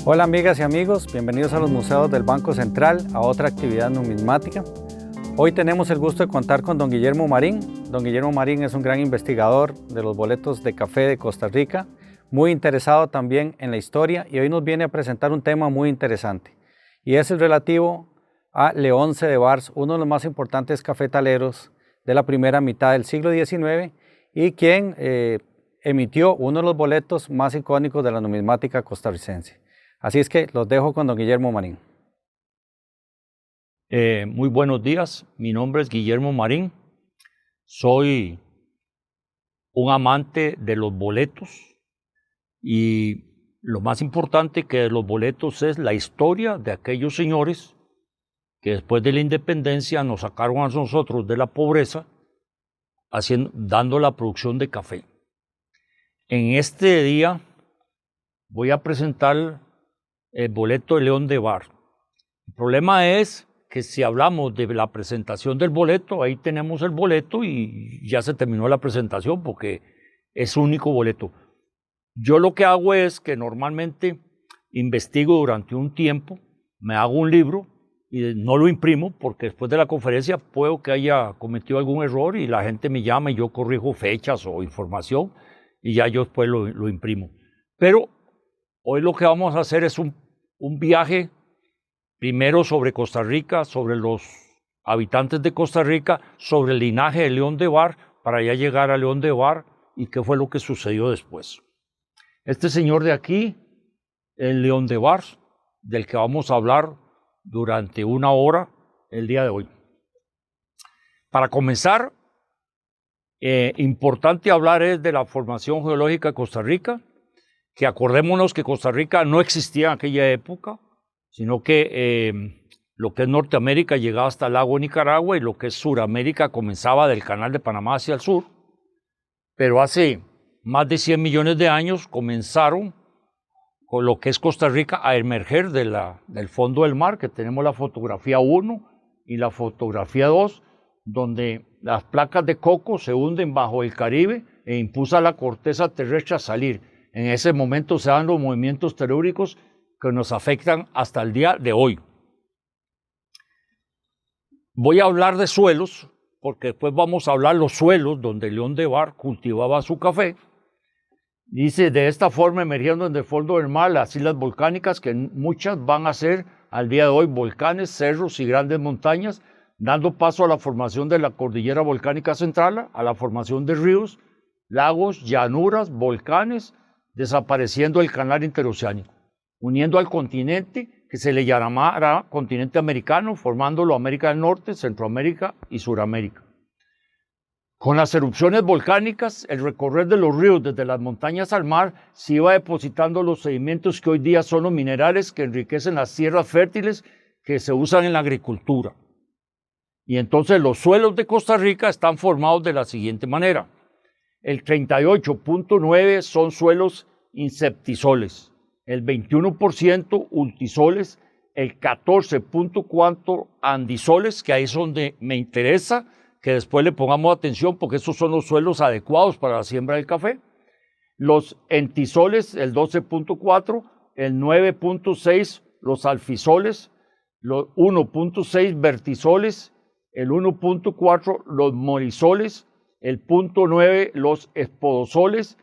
Hola amigas y amigos, bienvenidos a los museos del Banco Central, a otra actividad numismática. Hoy tenemos el gusto de contar con don Guillermo Marín. Don Guillermo Marín es un gran investigador de los boletos de café de Costa Rica, muy interesado también en la historia, y hoy nos viene a presentar un tema muy interesante, y es el relativo a Leonce de Vars, uno de los más importantes cafetaleros de la primera mitad del siglo XIX y quien emitió uno de los boletos más icónicos de la numismática costarricense. Así es que los dejo con don Guillermo Marín. Muy buenos días, mi nombre es Guillermo Marín, soy un amante de los boletos y lo más importante que de los boletos es la historia de aquellos señores que después de la independencia nos sacaron a nosotros de la pobreza dando la producción de café. En este día voy a presentar el boleto de León de Vars. El problema es que si hablamos de la presentación del boleto, ahí tenemos el boleto y ya se terminó la presentación porque es único boleto. Yo lo que hago es que normalmente investigo durante un tiempo, me hago un libro y no lo imprimo porque después de la conferencia puedo que haya cometido algún error y la gente me llama y yo corrijo fechas o información y ya yo después lo imprimo. Pero hoy lo que vamos a hacer es un viaje primero sobre Costa Rica, sobre los habitantes de Costa Rica, sobre el linaje de León de Vars, para ya llegar a León de Vars y qué fue lo que sucedió después. Este señor de aquí, el León de Vars, del que vamos a hablar durante una hora el día de hoy. Para comenzar, importante hablar es de la formación geológica de Costa Rica, que acordémonos que Costa Rica no existía en aquella época, sino que lo que es Norteamérica llegaba hasta el lago Nicaragua y lo que es Suramérica comenzaba del Canal de Panamá hacia el sur. Pero hace más de 100 millones de años comenzaron con lo que es Costa Rica a emerger del fondo del mar, que tenemos la fotografía 1 y la fotografía 2, donde las placas de coco se hunden bajo el Caribe e impulsa la corteza terrestre a salir. En ese momento se dan los movimientos telúricos que nos afectan hasta el día de hoy. Voy a hablar de suelos, porque después vamos a hablar de los suelos donde León de Vars cultivaba su café. Dice, de esta forma emergiendo en el fondo del mar las islas volcánicas, que muchas van a ser al día de hoy volcanes, cerros y grandes montañas, dando paso a la formación de la cordillera volcánica central, a la formación de ríos, lagos, llanuras, volcanes, desapareciendo el canal interoceánico, uniendo al continente que se le llamará continente americano, formándolo América del Norte, Centroamérica y Suramérica. Con las erupciones volcánicas, el recorrer de los ríos desde las montañas al mar se iba depositando los sedimentos que hoy día son los minerales que enriquecen las tierras fértiles que se usan en la agricultura. Y entonces los suelos de Costa Rica están formados de la siguiente manera. El 38.9% son suelos inceptisoles, el 21% ultisoles, el 14.4% andisoles, que ahí es donde me interesa que después le pongamos atención porque esos son los suelos adecuados para la siembra del café. Los entisoles, el 12.4%, el 9.6% los alfisoles, los 1.6% vertisoles, el 1.4% los morisoles, el 0.9% los espodosoles,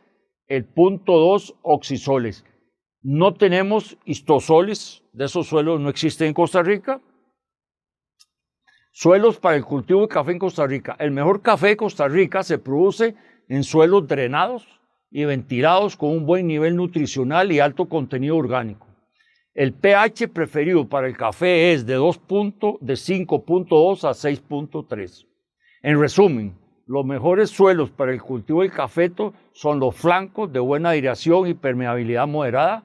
el 0.2% oxisoles. No tenemos histosoles, de esos suelos no existen en Costa Rica. Suelos para el cultivo de café en Costa Rica. El mejor café de Costa Rica se produce en suelos drenados y ventilados con un buen nivel nutricional y alto contenido orgánico. El pH preferido para el café es de 5.2 a 6.3. En resumen, los mejores suelos para el cultivo del cafeto son los flancos de buena aireación y permeabilidad moderada.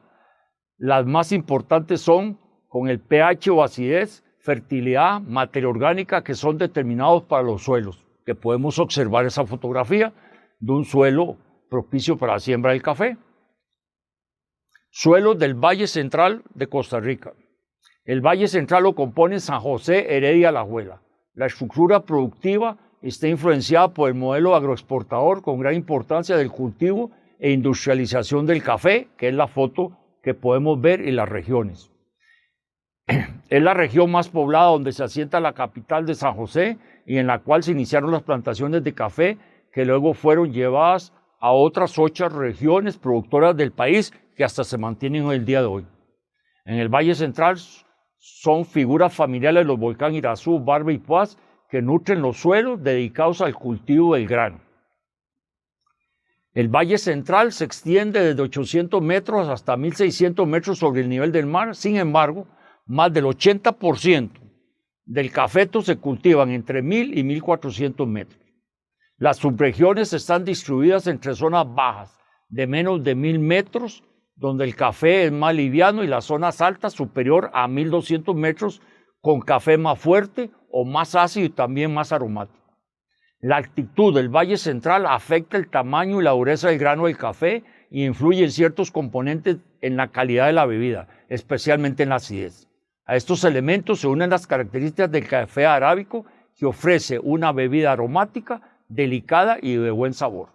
Las más importantes son con el pH o acidez, fertilidad, materia orgánica, que son determinados para los suelos, que podemos observar esa fotografía de un suelo propicio para la siembra del café. Suelos del Valle Central de Costa Rica. El Valle Central lo compone San José, Heredia, Alajuela. La estructura productiva está influenciada por el modelo agroexportador con gran importancia del cultivo e industrialización del café, que es la foto que podemos ver y las regiones. Es la región más poblada donde se asienta la capital de San José y en la cual se iniciaron las plantaciones de café que luego fueron llevadas a otras 8 regiones productoras del país que hasta se mantienen hoy el día de hoy. En el Valle Central son figuras familiares los volcanes Irazú, Barba y Poás que nutren los suelos dedicados al cultivo del grano. El Valle Central se extiende desde 800 metros hasta 1600 metros sobre el nivel del mar. Sin embargo, más del 80% del cafeto se cultivan entre 1000 y 1400 metros. Las subregiones están distribuidas entre zonas bajas de menos de 1000 metros, donde el café es más liviano, y las zonas altas superior a 1200 metros, con café más fuerte o más ácido y también más aromático. La altitud del Valle Central afecta el tamaño y la dureza del grano del café y influye en ciertos componentes en la calidad de la bebida, especialmente en la acidez. A estos elementos se unen las características del café arábico, que ofrece una bebida aromática, delicada y de buen sabor.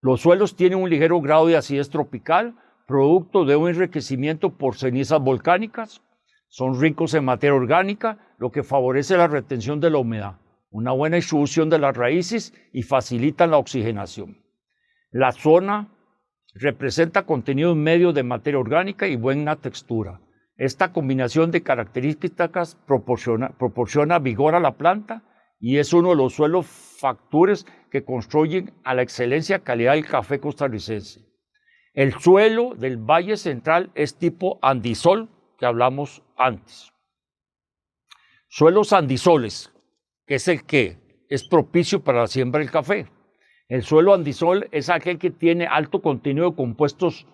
Los suelos tienen un ligero grado de acidez tropical, producto de un enriquecimiento por cenizas volcánicas. Son ricos en materia orgánica, lo que favorece la retención de la humedad, una buena distribución de las raíces y facilitan la oxigenación. La zona representa contenidos medios de materia orgánica y buena textura. Esta combinación de características proporciona vigor a la planta y es uno de los suelos factores que construyen a la excelencia calidad del café costarricense. El suelo del Valle Central es tipo andisol, que hablamos antes. Suelos andisoles, que es el que es propicio para la siembra del café. El suelo andisol es aquel que tiene alto contenido de compuestos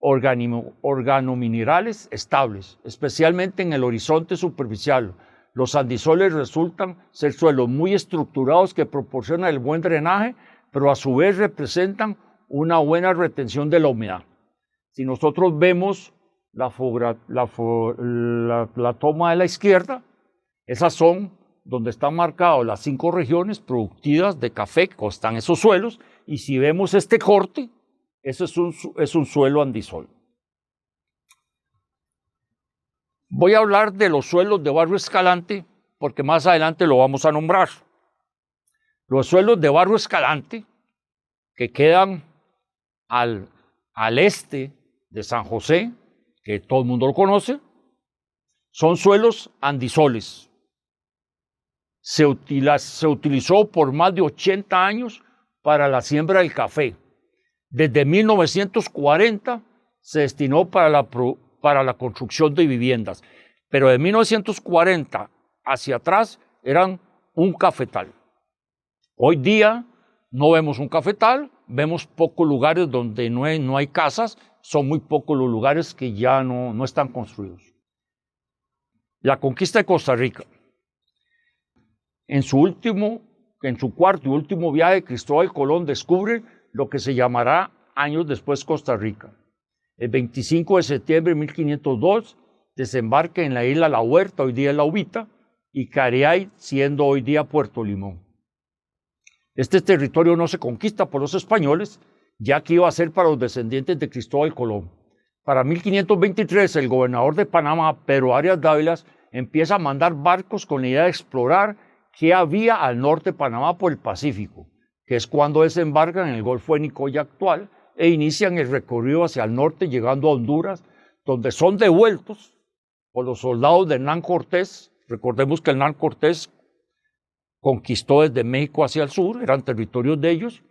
organominerales estables, especialmente en el horizonte superficial. Los andisoles resultan ser suelos muy estructurados que proporcionan el buen drenaje, pero a su vez representan una buena retención de la humedad. Si nosotros vemos la toma de la izquierda, esas son donde están marcadas las 5 regiones productivas de café, que están esos suelos, y si vemos este corte, ese es un suelo andisol. Voy a hablar de los suelos de barro escalante, porque más adelante lo vamos a nombrar. Los suelos de barro escalante, que quedan al este de San José, que todo el mundo lo conoce, son suelos andisoles. Se utilizó por más de 80 años para la siembra del café. Desde 1940 se destinó para la construcción de viviendas, pero de 1940 hacia atrás eran un cafetal. Hoy día no vemos un cafetal, vemos pocos lugares donde no hay casas, son muy pocos los lugares que ya no están construidos. La conquista de Costa Rica. En su cuarto y último viaje, Cristóbal Colón descubre lo que se llamará años después Costa Rica. El 25 de septiembre de 1502 desembarca en la isla La Huerta, hoy día La Ubita, y Cariay, siendo hoy día Puerto Limón. Este territorio no se conquista por los españoles, ya que iba a ser para los descendientes de Cristóbal Colón. Para 1523, el gobernador de Panamá, Pedro Arias Dávila, empieza a mandar barcos con la idea de explorar qué había al norte de Panamá por el Pacífico, que es cuando desembarcan en el Golfo de Nicoya actual e inician el recorrido hacia el norte, llegando a Honduras, donde son devueltos por los soldados de Hernán Cortés. Recordemos que Hernán Cortés conquistó desde México hacia el sur, eran territorios de ellos,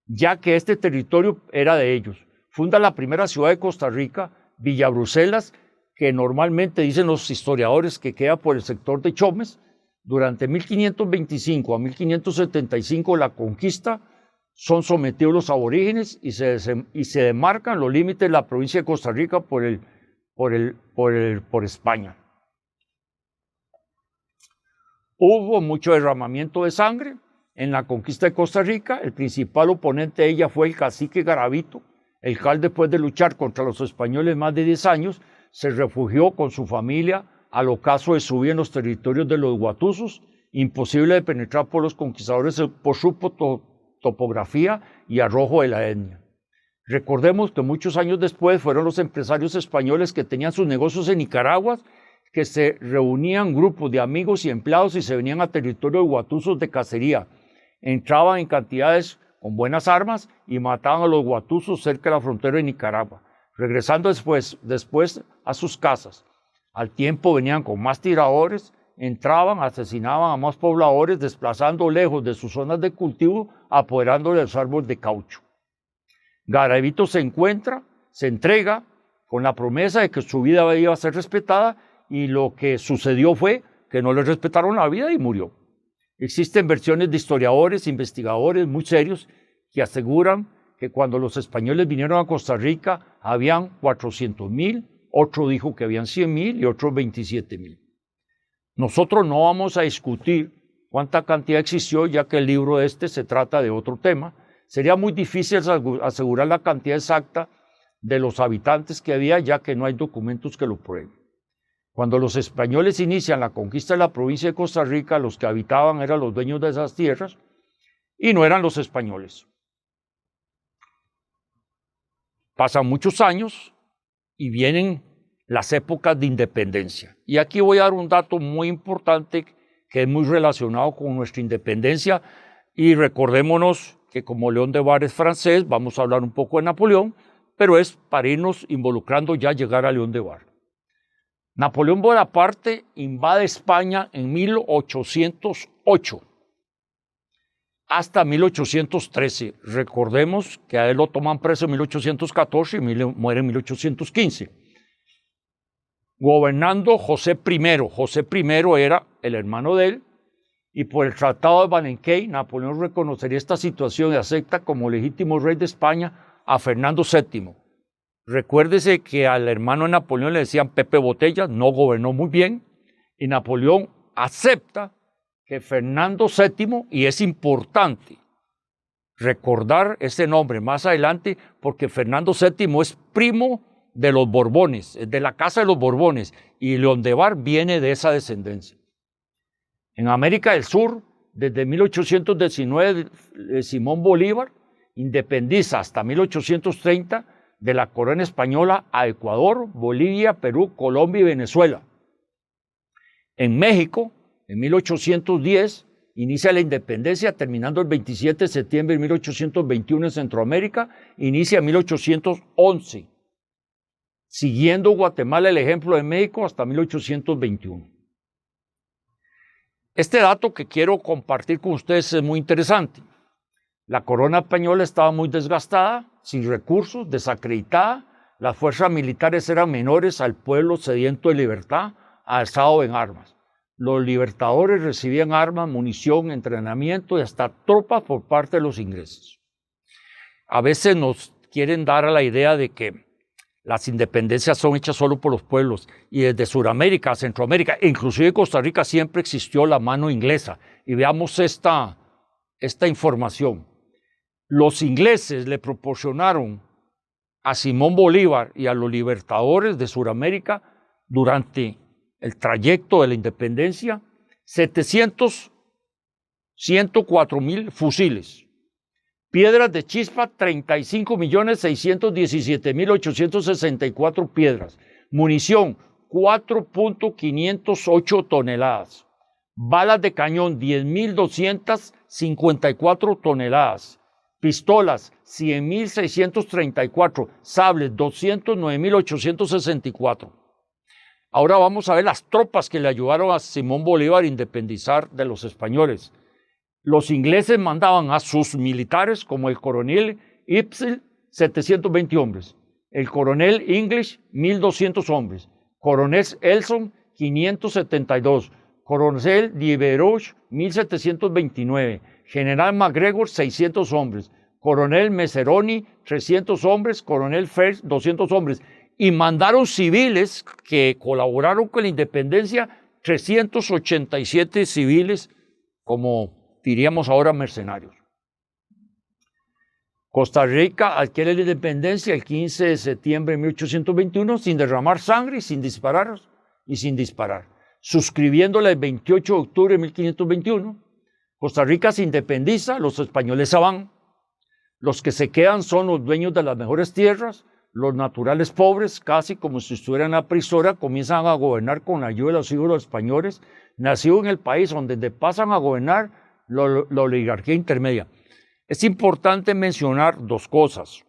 ya que este territorio era de ellos. Funda la primera ciudad de Costa Rica, Villa Bruselas, que normalmente dicen los historiadores que queda por el sector de Chomes. Durante 1525 a 1575 la conquista, son sometidos los aborígenes y se demarcan los límites de la provincia de Costa Rica por España. Hubo mucho derramamiento de sangre en la conquista de Costa Rica. El principal oponente de ella fue el cacique Garavito, el cual, después de luchar contra los españoles más de 10 años, se refugió con su familia al ocaso de subir en los territorios de los Guatusos, imposible de penetrar por los conquistadores por su topografía y arrojo de la etnia. Recordemos que muchos años después fueron los empresarios españoles que tenían sus negocios en Nicaragua, que se reunían grupos de amigos y empleados y se venían a territorio de guatusos de cacería. Entraban en cantidades con buenas armas y mataban a los guatusos cerca de la frontera de Nicaragua. Regresando después a sus casas. Al tiempo venían con más tiradores, entraban, asesinaban a más pobladores, desplazando lejos de sus zonas de cultivo, apoderándole los árboles de caucho. Garavito se entrega con la promesa de que su vida iba a ser respetada, y lo que sucedió fue que no le respetaron la vida y murió. Existen versiones de historiadores, investigadores muy serios que aseguran que cuando los españoles vinieron a Costa Rica habían 400,000, otro dijo que habían 100,000 y otros 27,000. Nosotros no vamos a discutir cuánta cantidad existió, ya que el libro se trata de otro tema. Sería muy difícil asegurar la cantidad exacta de los habitantes que había, ya que no hay documentos que lo prueben. Cuando los españoles inician la conquista de la provincia de Costa Rica, los que habitaban eran los dueños de esas tierras y no eran los españoles. Pasan muchos años y vienen las épocas de independencia. Y aquí voy a dar un dato muy importante que es muy relacionado con nuestra independencia, y recordémonos que como León de Bar es francés, vamos a hablar un poco de Napoleón, pero es para irnos involucrando ya llegar a León de Bar. Napoleón Bonaparte invade España en 1808 hasta 1813. Recordemos que a él lo toman preso en 1814 y muere en 1815. Gobernando José I. José I era el hermano de él, y por el Tratado de Balenquey, Napoleón reconocería esta situación y acepta como legítimo rey de España a Fernando VII. Recuérdese que al hermano de Napoleón le decían Pepe Botella, no gobernó muy bien, y Napoleón acepta que Fernando VII, y es importante recordar ese nombre más adelante, porque Fernando VII es primo de los Borbones, de la casa de los Borbones, y León de Bar viene de esa descendencia. En América del Sur, desde 1819, Simón Bolívar independiza hasta 1830 de la corona española a Ecuador, Bolivia, Perú, Colombia y Venezuela. En México, en 1810, inicia la independencia, terminando el 27 de septiembre de 1821 en Centroamérica, inicia en 1811, siguiendo Guatemala el ejemplo de México hasta 1821. Este dato que quiero compartir con ustedes es muy interesante. La corona española estaba muy desgastada, sin recursos, desacreditada. Las fuerzas militares eran menores al pueblo sediento de libertad, alzado en armas. Los libertadores recibían armas, munición, entrenamiento y hasta tropas por parte de los ingleses. A veces nos quieren dar a la idea de que las independencias son hechas solo por los pueblos, y desde Sudamérica a Centroamérica, inclusive Costa Rica, siempre existió la mano inglesa. Y veamos esta información. Los ingleses le proporcionaron a Simón Bolívar y a los libertadores de Sudamérica durante el trayecto de la independencia 104,000 fusiles, piedras de chispa 35,617,864 piedras, munición 4,508 toneladas, balas de cañón 10,254 toneladas, pistolas 100,634, sables 209,864. Ahora vamos a ver las tropas que le ayudaron a Simón Bolívar a independizar de los españoles. Los ingleses mandaban a sus militares, como el coronel Ipsel, 720 hombres, el coronel English, 1,200 hombres, coronel Elson, 572, coronel Diveroch, 1,729, general MacGregor, 600 hombres, coronel Meseroni, 300 hombres, coronel First, 200 hombres, y mandaron civiles que colaboraron con la independencia, 387 civiles, como diríamos ahora mercenarios. Costa Rica adquiere la independencia el 15 de septiembre de 1821 sin derramar sangre y sin disparar, suscribiéndola el 28 de octubre de 1521. Costa Rica se independiza, los españoles se van. Los que se quedan son los dueños de las mejores tierras, los naturales pobres, casi como si estuvieran en la prehistoria, comienzan a gobernar con la ayuda de los hijos de los españoles, nacidos en el país donde pasan a gobernar la oligarquía intermedia. Es importante mencionar dos cosas.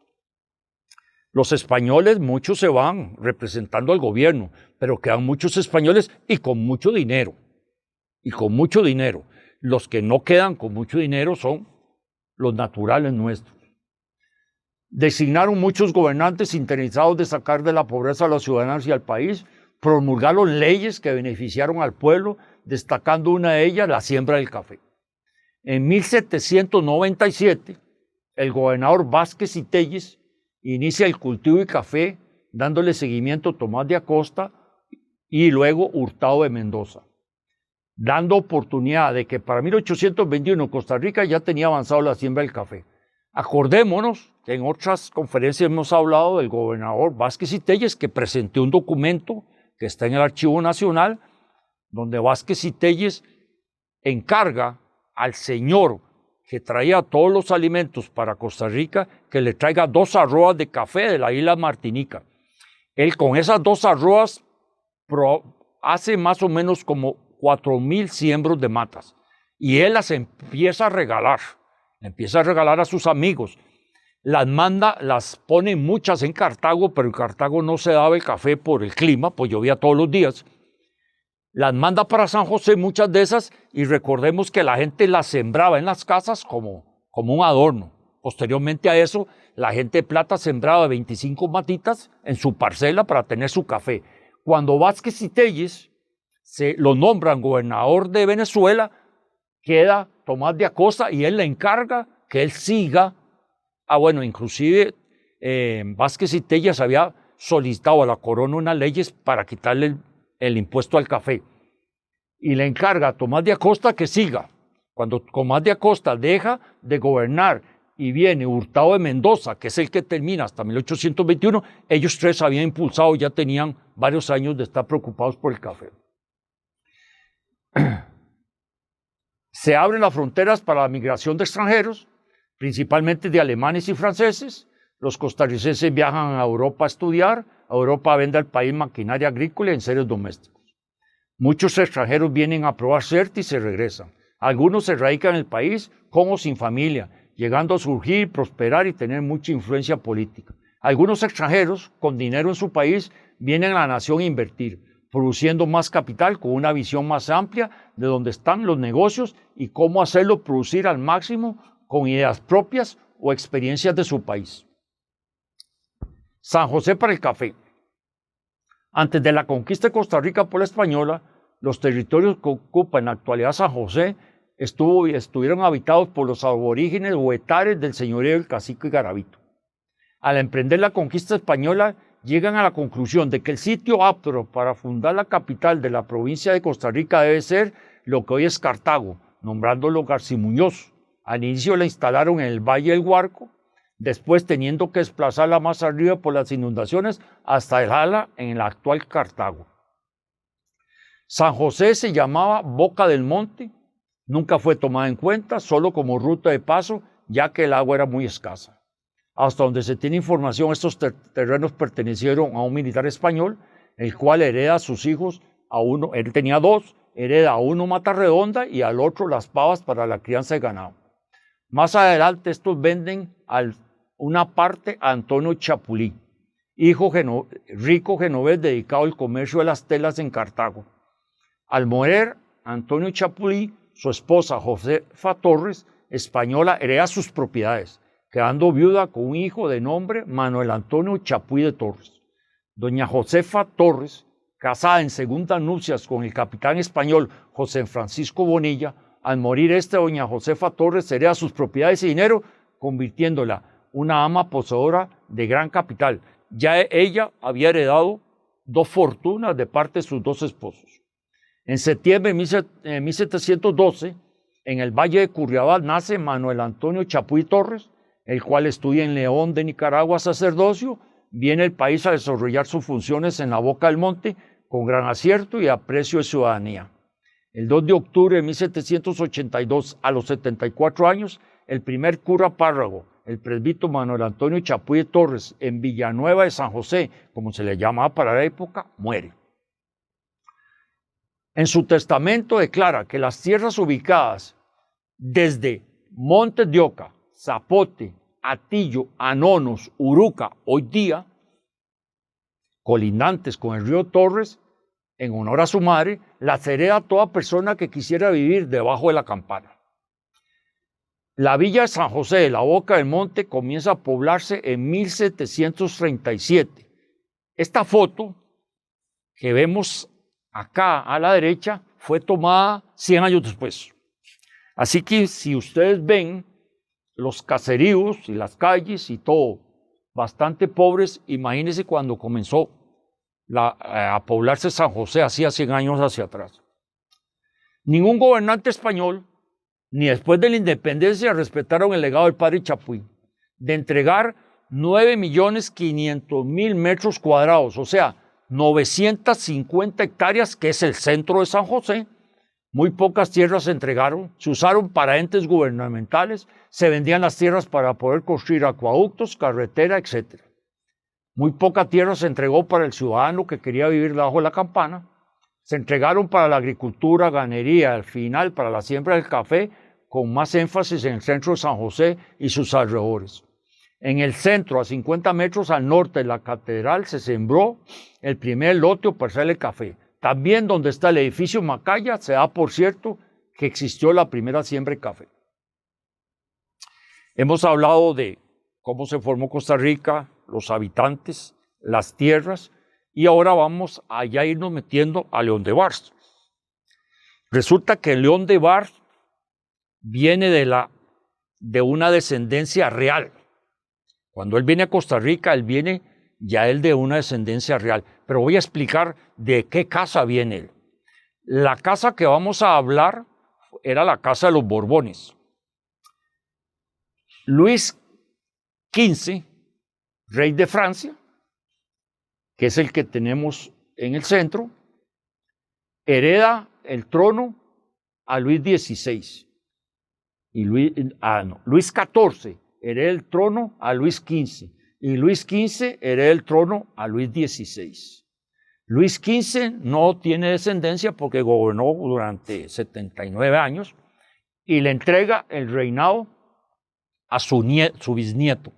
Los españoles, muchos se van representando al gobierno, pero quedan muchos españoles y con mucho dinero. Y con mucho dinero. Los que no quedan con mucho dinero son los naturales nuestros. Designaron muchos gobernantes interesados de sacar de la pobreza a los ciudadanos y al país, promulgaron leyes que beneficiaron al pueblo, destacando una de ellas la siembra del café. En 1797, el gobernador Vázquez y Telles inicia el cultivo de café, dándole seguimiento a Tomás de Acosta y luego Hurtado de Mendoza, dando oportunidad de que para 1821 Costa Rica ya tenía avanzado la siembra del café. Acordémonos que en otras conferencias hemos hablado del gobernador Vázquez y Telles, que presentó un documento que está en el Archivo Nacional, donde Vázquez y Telles encarga al señor que traía todos los alimentos para Costa Rica que le traiga 2 arroas de café de la isla Martinica. Él con esas 2 arroas hace más o menos como 4,000 siembros de matas y él las empieza a regalar a sus amigos. Las pone muchas en Cartago, pero en Cartago no se daba el café por el clima, pues llovía todos los días. Las manda para San José, muchas de esas, y recordemos que la gente las sembraba en las casas como un adorno. Posteriormente a eso, la gente de Plata sembraba 25 matitas en su parcela para tener su café. Cuando Vázquez y Telles lo nombran gobernador de Venezuela, queda Tomás de Acosta y él le encarga que él siga. Inclusive Vázquez y Telles había solicitado a la corona unas leyes para quitarle el impuesto al café. Y le encarga a Tomás de Acosta que siga. Cuando Tomás de Acosta deja de gobernar y viene Hurtado de Mendoza, que es el que termina hasta 1821, ellos 3 habían impulsado, ya tenían varios años de estar preocupados por el café. Se abren las fronteras para la migración de extranjeros, principalmente de alemanes y franceses. Los costarricenses viajan a Europa a estudiar, a Europa vende al país maquinaria agrícola y enseres domésticos. Muchos extranjeros vienen a probar suerte y se regresan. Algunos se radican en el país con o sin familia, llegando a surgir, prosperar y tener mucha influencia política. Algunos extranjeros con dinero en su país vienen a la nación a invertir, produciendo más capital con una visión más amplia de dónde están los negocios y cómo hacerlo producir al máximo con ideas propias o experiencias de su país. San José para el café. Antes de la conquista de Costa Rica por la española, los territorios que ocupa en la actualidad San José estuvieron habitados por los aborígenes o etares del señorío del Cacique Garavito. Al emprender la conquista española, llegan a la conclusión de que el sitio apto para fundar la capital de la provincia de Costa Rica debe ser lo que hoy es Cartago, nombrándolo Garcimuñoz. Al inicio la instalaron en el Valle del Guarco, después teniendo que desplazarla más arriba por las inundaciones hasta dejarla en el actual Cartago. San José se llamaba Boca del Monte, nunca fue tomada en cuenta, solo como ruta de paso, ya que el agua era muy escasa. Hasta donde se tiene información, estos terrenos pertenecieron a un militar español, el cual hereda a sus hijos, él tenía 2, hereda a uno Matarredonda y al otro Las Pavas para la crianza de ganado. Más adelante estos venden una parte a Antonio Chapulí, rico genovés dedicado al comercio de las telas en Cartago. Al morir Antonio Chapulí, su esposa Josefa Torres, española, hereda sus propiedades, quedando viuda con un hijo de nombre Manuel Antonio Chapuí de Torres. Doña Josefa Torres, casada en segundas nupcias con el capitán español José Francisco Bonilla, al morir doña Josefa Torres hereda sus propiedades y dinero, convirtiéndola una ama poseedora de gran capital. Ya ella había heredado 2 fortunas de parte de sus 2 esposos. En septiembre de 1712, en el Valle de Curriabal, nace Manuel Antonio Chapuí Torres, el cual estudia en León de Nicaragua sacerdocio, viene al país a desarrollar sus funciones en la Boca del Monte con gran acierto y aprecio de ciudadanía. El 2 de octubre de 1782, a los 74 años, el primer cura párroco el presbítero Manuel Antonio Chapuy de Torres, en Villanueva de San José, como se le llamaba para la época, muere. En su testamento declara que las tierras ubicadas desde Montes de Oca, Zapote, Atillo, Anonos, Uruca, hoy día, colindantes con el río Torres, en honor a su madre, las hereda a toda persona que quisiera vivir debajo de la campana. La villa de San José de la Boca del Monte comienza a poblarse en 1737. Esta foto que vemos acá a la derecha fue tomada 100 años después. Así que si ustedes ven los caseríos y las calles y todo bastante pobres, imagínense cuando comenzó a poblarse San José hacía 100 años hacia atrás. Ningún gobernante español, ni después de la independencia, respetaron el legado del padre Chapuy de entregar 9.500.000 metros cuadrados, o sea, 950 hectáreas, que es el centro de San José. Muy pocas tierras se entregaron, se usaron para entes gubernamentales, se vendían las tierras para poder construir acueductos, carretera, etc. Muy poca tierra se entregó para el ciudadano que quería vivir debajo de la campana. Se entregaron para la agricultura, ganadería, al final para la siembra del café, con más énfasis en el centro de San José y sus alrededores. En el centro, a 50 metros al norte de la catedral, se sembró el primer lote o parcela de café. También donde está el edificio Macaya, se da por cierto que existió la primera siembra de café. Hemos hablado de cómo se formó Costa Rica, los habitantes, las tierras, y ahora vamos a ya irnos metiendo a León de Bar. Resulta que León de Bar viene de una descendencia real. Cuando él viene a Costa Rica, él viene ya de una descendencia real. Pero voy a explicar de qué casa viene él. La casa que vamos a hablar era la casa de los Borbones. Luis XV, rey de Francia, que es el que tenemos en el centro, hereda el trono a Luis XVI. Y Luis XIV hereda el trono a Luis XV. Y Luis XV hereda el trono a Luis XVI. Luis XV no tiene descendencia porque gobernó durante 79 años y le entrega el reinado a su bisnieto.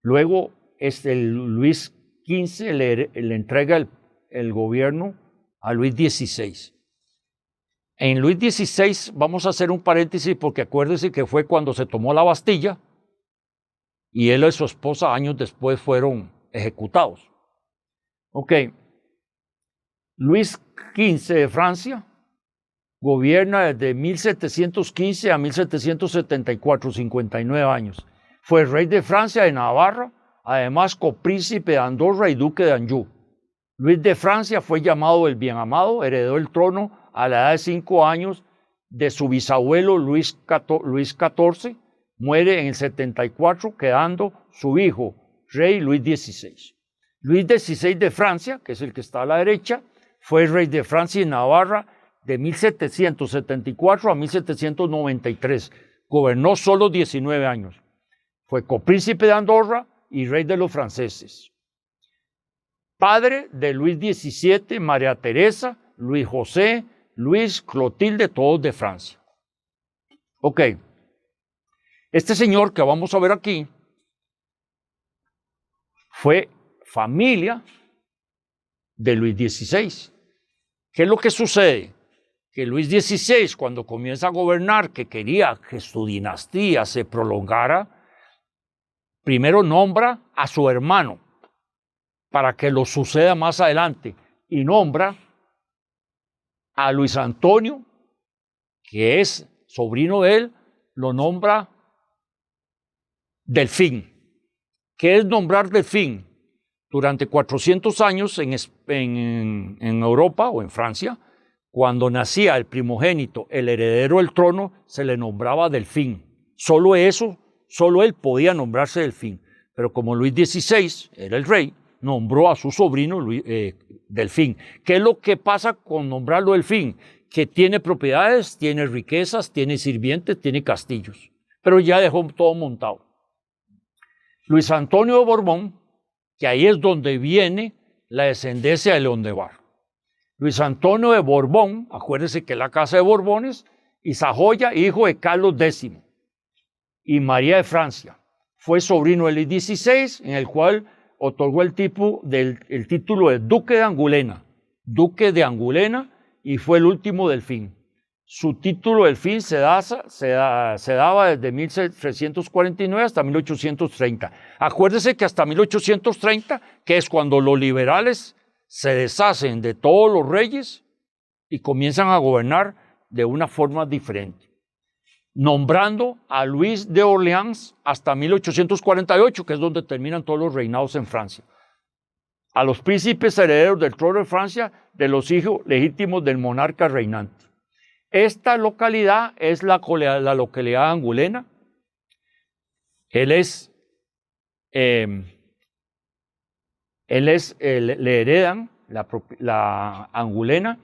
Luego Luis XV le entrega el gobierno a Luis XVI. En Luis XVI vamos a hacer un paréntesis porque acuérdense que fue cuando se tomó la Bastilla y él y su esposa años después fueron ejecutados. Ok, Luis XV de Francia gobierna desde 1715 a 1774, 59 años. Fue rey de Francia, de Navarra, además copríncipe de Andorra y duque de Anjou. Luis de Francia fue llamado el Bien Amado, heredó el trono a la edad de 5 años de su bisabuelo Luis XIV, muere en el 74, quedando su hijo, rey Luis XVI. Luis XVI de Francia, que es el que está a la derecha, fue rey de Francia y Navarra de 1774 a 1793. Gobernó solo 19 años. Fue copríncipe de Andorra y rey de los franceses. Padre de Luis XVII, María Teresa, Luis José, Luis, Clotilde, todos de Francia. Ok. Este señor que vamos a ver aquí fue familia de Luis XVI. ¿Qué es lo que sucede? Que Luis XVI, cuando comienza a gobernar, que quería que su dinastía se prolongara, primero nombra a su hermano para que lo suceda más adelante y nombra a Luis Antonio, que es sobrino de él, lo nombra Delfín. ¿Qué es nombrar Delfín? Durante 400 años en Europa o en Francia, cuando nacía el primogénito, el heredero del trono, se le nombraba Delfín. Solo él podía nombrarse Delfín. Pero como Luis XVI era el rey, nombró a su sobrino Delfín. ¿Qué es lo que pasa con nombrarlo Delfín? Que tiene propiedades, tiene riquezas, tiene sirvientes, tiene castillos. Pero ya dejó todo montado. Luis Antonio de Borbón, que ahí es donde viene la descendencia de León de Bar. Luis Antonio de Borbón, acuérdense que la casa de Borbones, y Sajoya, hijo de Carlos X y María de Francia. Fue sobrino de Luis XVI, en el cual otorgó el título de Duque de Angulema. Duque de Angulema, y fue el último delfín. Su título delfín se daba desde 1349 hasta 1830. Acuérdese que hasta 1830, que es cuando los liberales se deshacen de todos los reyes y comienzan a gobernar de una forma diferente, nombrando a Luis de Orleans hasta 1848, que es donde terminan todos los reinados en Francia, a los príncipes herederos del trono de Francia, de los hijos legítimos del monarca reinante. Esta localidad es la localidad de Angulema. Le heredan la Angulema.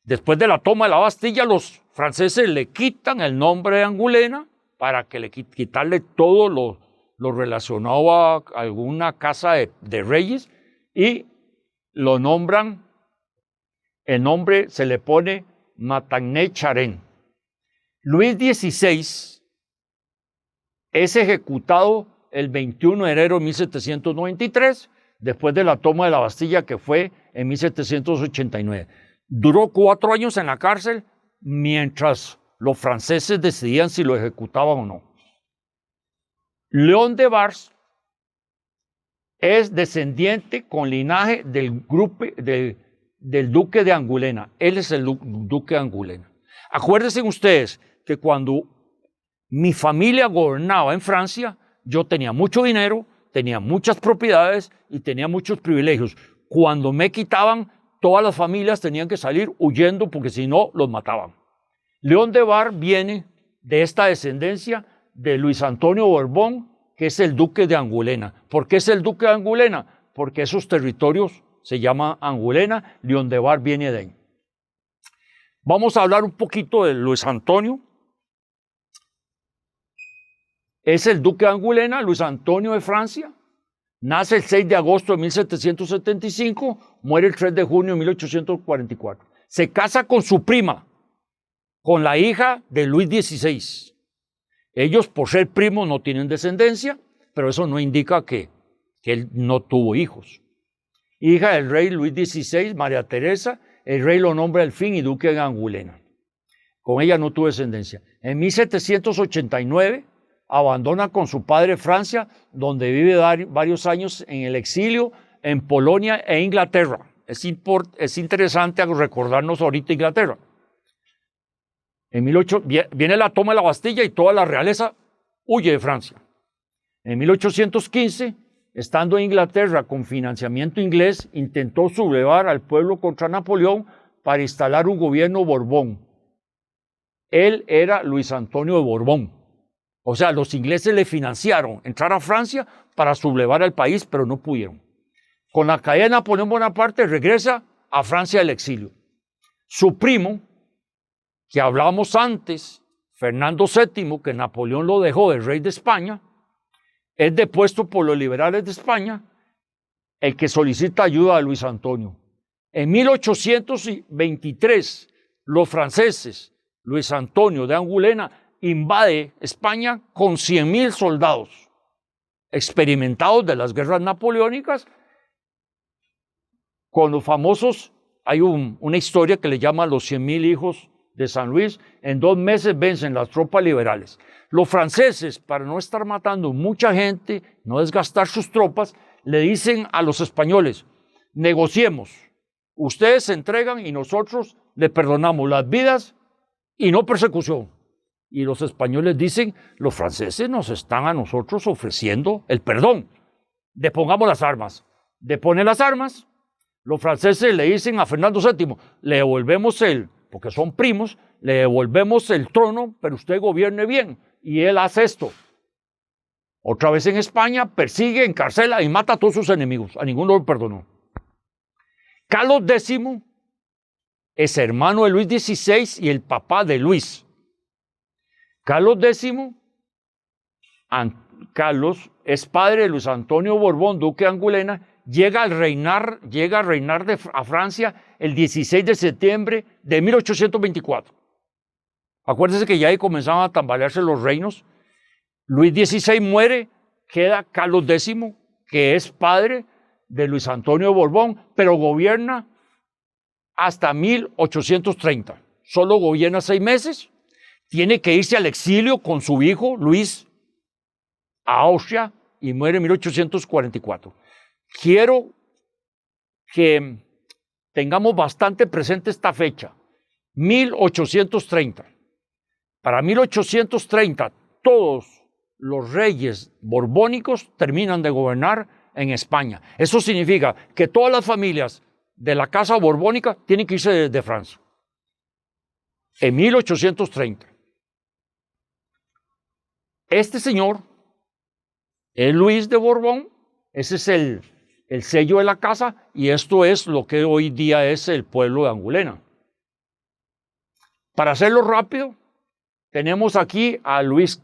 Después de la toma de la Bastilla, los franceses le quitan el nombre de Angulema para que quitarle todo lo relacionado a alguna casa de reyes, y lo nombran, el nombre se le pone Matagné-Charén. Luis XVI es ejecutado el 21 de enero de 1793, después de la toma de la Bastilla, que fue en 1789. Duró 4 años en la cárcel mientras los franceses decidían si lo ejecutaban o no. León de Bar es descendiente con linaje del duque de Angulema. Él es el duque de Angulema. Acuérdense ustedes que cuando mi familia gobernaba en Francia, yo tenía mucho dinero, tenía muchas propiedades y tenía muchos privilegios. Cuando me quitaban, todas las familias tenían que salir huyendo porque si no, los mataban. León de Bar viene de esta descendencia de Luis Antonio Borbón, que es el duque de Angulema. ¿Por qué es el duque de Angulema? Porque esos territorios se llaman Angulema. León de Bar viene de ahí. Vamos a hablar un poquito de Luis Antonio. Es el duque de Angulema, Luis Antonio de Francia. Nace el 6 de agosto de 1775, muere el 3 de junio de 1844. Se casa con su prima, con la hija de Luis XVI. Ellos, por ser primos, no tienen descendencia, pero eso no indica que él no tuvo hijos. Hija del rey Luis XVI, María Teresa, el rey lo nombra Delfín y duque de Angulema. Con ella no tuvo descendencia. En 1789 abandona con su padre Francia, donde vive varios años en el exilio en Polonia e Inglaterra. Es interesante recordarnos ahorita Inglaterra. Viene la toma de la Bastilla y toda la realeza huye de Francia. En 1815, estando en Inglaterra con financiamiento inglés, intentó sublevar al pueblo contra Napoleón para instalar un gobierno Borbón. Él era Luis Antonio de Borbón. O sea, los ingleses le financiaron entrar a Francia para sublevar al país, pero no pudieron. Con la caída de Napoleón Bonaparte, regresa a Francia del exilio. Su primo, que hablábamos antes, Fernando VII, que Napoleón lo dejó de rey de España, es depuesto por los liberales de España, el que solicita ayuda a Luis Antonio. En 1823, los franceses, Luis Antonio de Angulema, invade España con 100,000 soldados experimentados de las guerras napoleónicas, con los famosos, hay una historia que le llama los 100,000 hijos de San Luis. En 2 meses vencen las tropas liberales. Los franceses, para no estar matando mucha gente, no desgastar sus tropas, le dicen a los españoles: negociemos, ustedes se entregan y nosotros le perdonamos las vidas y no persecución. Y los españoles dicen: los franceses nos están a nosotros ofreciendo el perdón, depongamos las armas. Deponen las armas, los franceses le dicen a Fernando VII: le devolvemos porque son primos, le devolvemos el trono, pero usted gobierne bien. Y él hace esto. Otra vez en España, persigue, encarcela y mata a todos sus enemigos. A ninguno lo perdonó. Carlos X es hermano de Luis XVI y el papá de Luis. Carlos X Carlos es padre de Luis Antonio Borbón, duque de Angulema, llega a reinar a Francia el 16 de septiembre de 1824. Acuérdense que ya ahí comenzaban a tambalearse los reinos. Luis XVI muere, queda Carlos X, que es padre de Luis Antonio de Borbón, pero gobierna hasta 1830. Solo gobierna 6 meses, tiene que irse al exilio con su hijo Luis a Austria y muere en 1844. Quiero que tengamos bastante presente esta fecha, 1830. Para 1830, todos los reyes borbónicos terminan de gobernar en España. Eso significa que todas las familias de la casa borbónica tienen que irse de Francia. En 1830. Este señor es Luis de Borbón, ese es el sello de la casa, y esto es lo que hoy día es el pueblo de Angulema. Para hacerlo rápido, tenemos aquí a Luis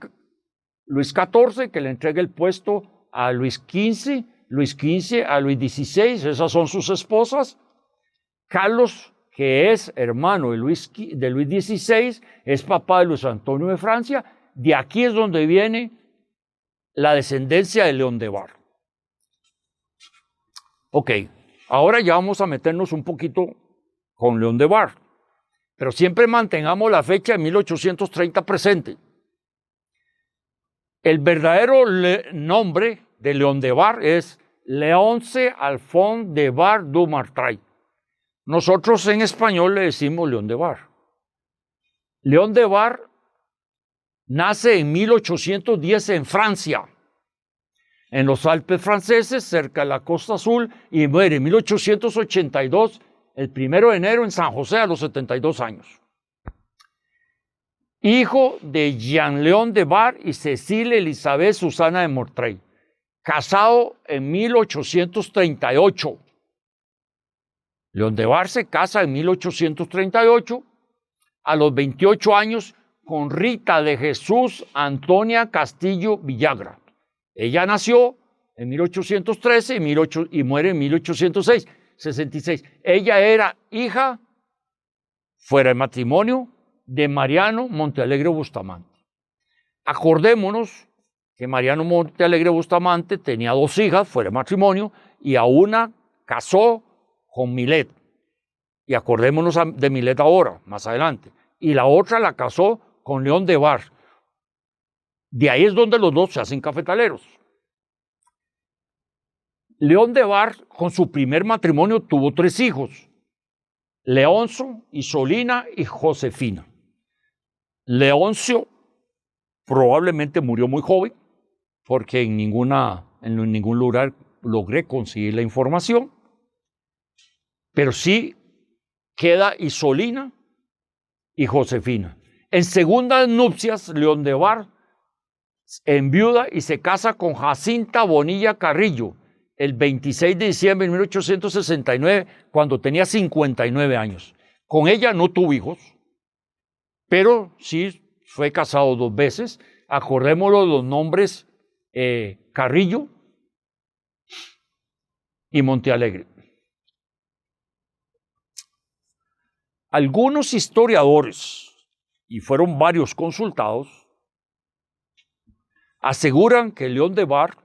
XIV, que le entrega el puesto a Luis XV, Luis XV a Luis XVI, esas son sus esposas. Carlos, que es hermano de Luis XVI, es papá de Luis Antonio de Francia. De aquí es donde viene la descendencia de León de Bar. Ok, ahora ya vamos a meternos un poquito con León de Bar, pero siempre mantengamos la fecha de 1830 presente. El verdadero nombre de León de Bar es Léonce Alphonse de Bar du Martray. Nosotros en español le decimos León de Bar. León de Bar nace en 1810 en Francia, en los Alpes franceses, cerca de la Costa Azul, y muere en 1882, el 1 de enero, en San José, a los 72 años. Hijo de Jean-Léon de Bar y Cecilia Elizabeth Susana de Mortrey, casado en 1838. León de Bar se casa en 1838, a los 28 años, con Rita de Jesús Antonia Castillo Villagra. Ella nació en 1813 y muere en 1866. Ella era hija, fuera de matrimonio, de Mariano Montealegre Bustamante. Acordémonos que Mariano Montealegre Bustamante tenía 2 hijas, fuera de matrimonio, y a una casó con Milet. Y acordémonos de Milet ahora, más adelante. Y la otra la casó con León de Bar. De ahí es donde los dos se hacen cafetaleros. León de Bar, con su primer matrimonio, tuvo 3 hijos: Leoncio, Isolina y Josefina. Leoncio probablemente murió muy joven, porque en ningún lugar logré conseguir la información, pero sí queda Isolina y Josefina. En segundas nupcias, León de Bar enviuda y se casa con Jacinta Bonilla Carrillo el 26 de diciembre de 1869, cuando tenía 59 años. Con ella no tuvo hijos, pero sí fue casado 2 veces. Acordémonos los nombres Carrillo y Montealegre. Algunos historiadores, y fueron varios consultados, aseguran que León de Bar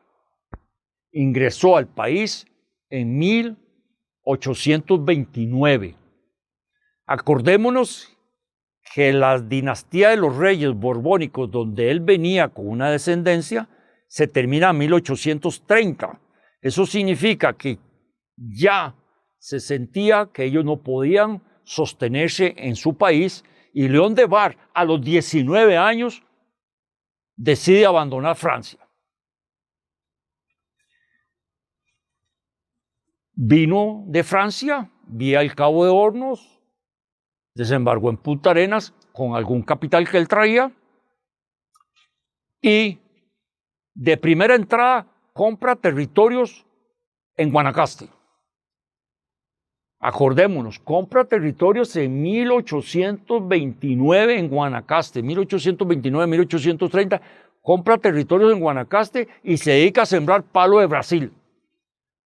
ingresó al país en 1829. Acordémonos que la dinastía de los reyes borbónicos, donde él venía con una descendencia, se termina en 1830. Eso significa que ya se sentía que ellos no podían sostenerse en su país, y León de Bar, a los 19 años, decide abandonar Francia. Vino de Francia vía el Cabo de Hornos, desembarcó en Punta Arenas con algún capital que él traía, y de primera entrada compra territorios en Guanacaste. Acordémonos, compra territorios en 1829 en Guanacaste, 1829-1830, compra territorios en Guanacaste y se dedica a sembrar palo de Brasil.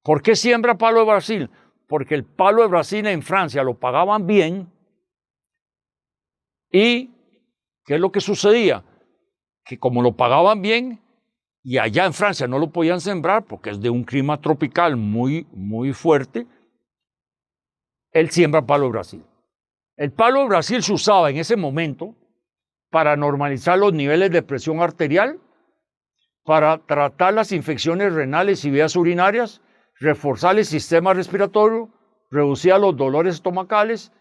¿Por qué siembra palo de Brasil? Porque el palo de Brasil en Francia lo pagaban bien. ¿Y qué es lo que sucedía? Que como lo pagaban bien y allá en Francia no lo podían sembrar porque es de un clima tropical muy, muy fuerte, él siembra palo de Brasil. El palo de Brasil se usaba en ese momento para normalizar los niveles de presión arterial, para tratar las infecciones renales y vías urinarias, reforzar el sistema respiratorio, reducir los dolores estomacales,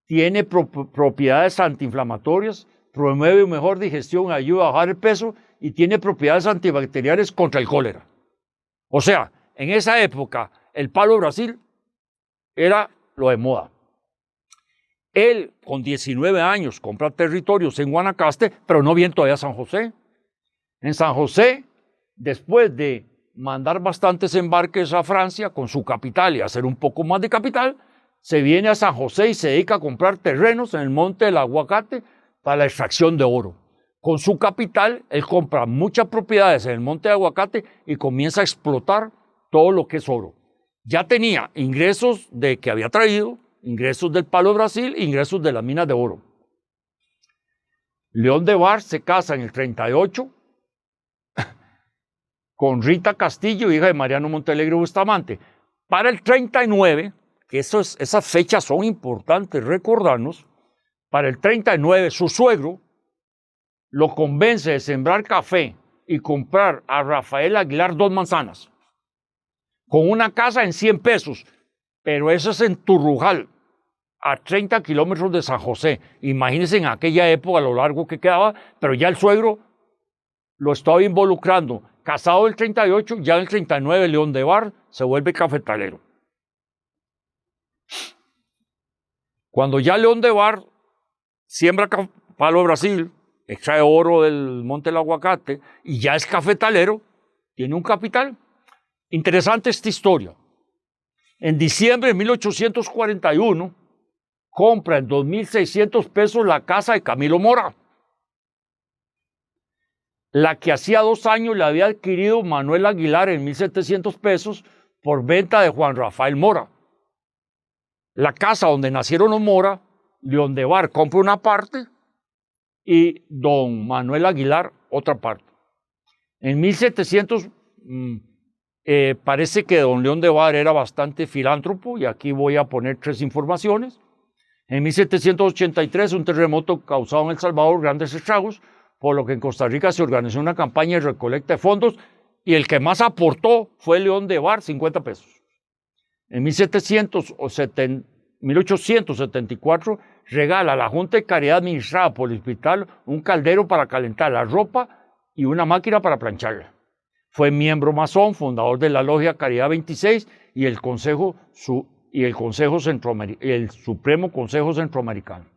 tiene propiedades antiinflamatorias, promueve mejor digestión, ayuda a bajar el peso y tiene propiedades antibacteriales contra el cólera. O sea, en esa época el palo de Brasil era lo de moda. Él, con 19 años, compra territorios en Guanacaste, pero no viene todavía a San José. En San José, después de mandar bastantes embarques a Francia con su capital y hacer un poco más de capital, se viene a San José y se dedica a comprar terrenos en el Monte del Aguacate para la extracción de oro. Con su capital, él compra muchas propiedades en el Monte del Aguacate y comienza a explotar todo lo que es oro. Ya tenía ingresos de que había traído, ingresos del palo de Brasil, ingresos de las minas de oro. León de Bar se casa en el 38 con Rita Castillo, hija de Mariano Montealegre Bustamante. Para el 39, que esas fechas son importantes recordarnos, para el 39 su suegro lo convence de sembrar café y comprar a Rafael Aguilar 2 manzanas, con una casa en 100 pesos, pero eso es en Turrujal, a 30 kilómetros de San José. Imagínense en aquella época lo largo que quedaba, pero ya el suegro lo estaba involucrando. Casado el 38, ya en el 39 León de Bar se vuelve cafetalero. Cuando ya León de Bar siembra palo de Brasil, extrae oro del Monte del Aguacate y ya es cafetalero, tiene un capital. Interesante esta historia. En diciembre de 1841, compra en 2.600 pesos la casa de Camilo Mora, la que hacía 2 años le había adquirido Manuel Aguilar en 1.700 pesos por venta de Juan Rafael Mora. La casa donde nacieron los Mora, León de Bar compra una parte y don Manuel Aguilar otra parte. En 1700 parece que don León de Bar era bastante filántropo y aquí voy a poner 3 informaciones. En 1783 un terremoto causado en El Salvador grandes estragos, por lo que en Costa Rica se organizó una campaña de recolecta de fondos y el que más aportó fue León de Bar, 50 pesos. En 1874 regala a la Junta de Caridad administrada por el hospital un caldero para calentar la ropa y una máquina para plancharla. Fue miembro masón, fundador de la Logia Caridad 26 y el Supremo Consejo Centroamericano.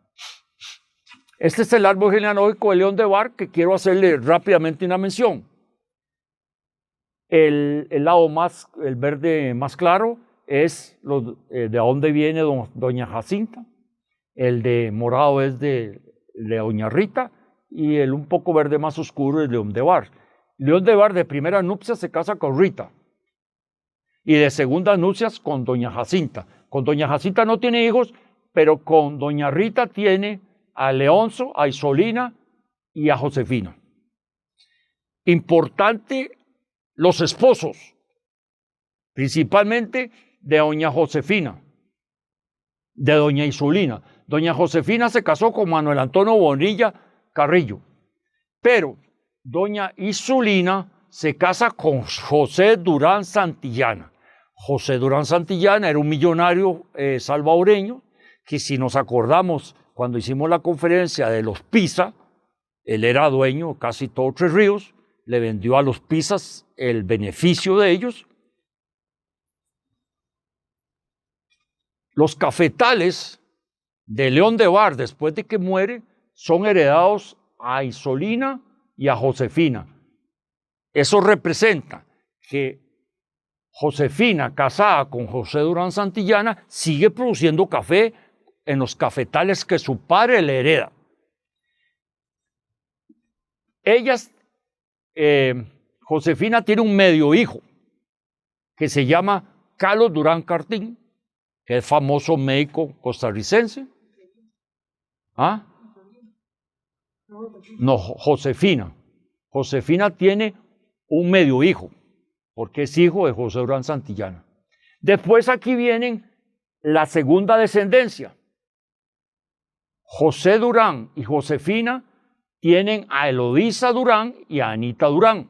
Este es el árbol genealógico de León de Bar, que quiero hacerle rápidamente una mención. El lado más, el verde más claro, es de dónde viene doña Jacinta. El de morado es de doña Rita y el un poco verde más oscuro es León de Bar. León de Bar de primera nupcia se casa con Rita y de segunda nupcias con doña Jacinta. Con doña Jacinta no tiene hijos, pero con doña Rita tiene a Leonzo, a Isolina y a Josefina. Importante los esposos, principalmente de doña Josefina, de doña Isolina. Doña Josefina se casó con Manuel Antonio Bonilla Carrillo, pero doña Isolina se casa con José Durán Santillana. José Durán Santillana era un millonario salvadoreño que, si nos acordamos, cuando hicimos la conferencia de los Pisa, él era dueño de casi todos Tres Ríos, le vendió a los Pisas el beneficio de ellos. Los cafetales de León de Bar, después de que muere, son heredados a Isolina y a Josefina. Eso representa que Josefina, casada con José Durán Santillana, sigue produciendo café en los cafetales que su padre le hereda. Ellas Josefina tiene un medio hijo que se llama Carlos Durán Cartín, que es famoso médico costarricense. ¿Ah? No, Josefina. Josefina tiene un medio hijo, porque es hijo de José Durán Santillana. Después aquí vienen la segunda descendencia. José Durán y Josefina tienen a Elodisa Durán y a Anita Durán.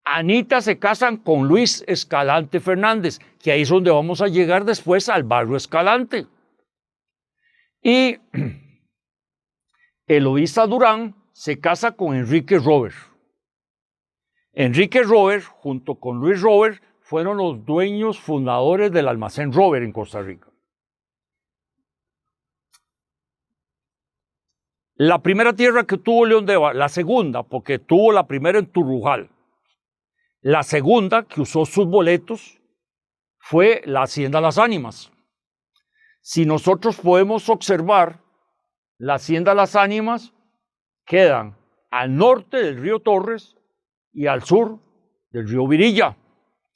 Anita se casan con Luis Escalante Fernández, que ahí es donde vamos a llegar después al barrio Escalante. Y Elodisa Durán se casa con Enrique Robert. Enrique Robert, junto con Luis Robert, fueron los dueños fundadores del almacén Robert en Costa Rica. La primera tierra que tuvo León de Var, la segunda, porque tuvo la primera en Turrujal. La segunda que usó sus boletos fue la Hacienda Las Ánimas. Si nosotros podemos observar, la Hacienda Las Ánimas quedan al norte del río Torres y al sur del río Virilla.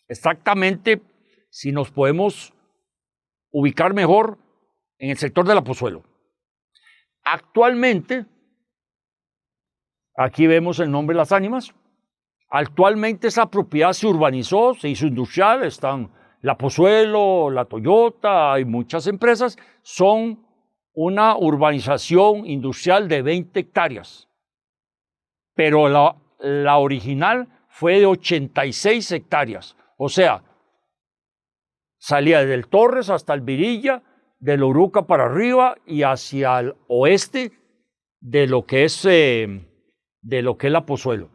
Exactamente, si nos podemos ubicar mejor en el sector del Apozuelo. Actualmente, aquí vemos el nombre de Las Ánimas. Actualmente esa propiedad se urbanizó, se hizo industrial, están la Pozuelo, la Toyota y muchas empresas. Son una urbanización industrial de 20 hectáreas. Pero la original fue de 86 hectáreas. O sea, salía desde el Torres hasta el Virilla, de la Uruca para arriba y hacia el oeste de lo que es la Pozuelo.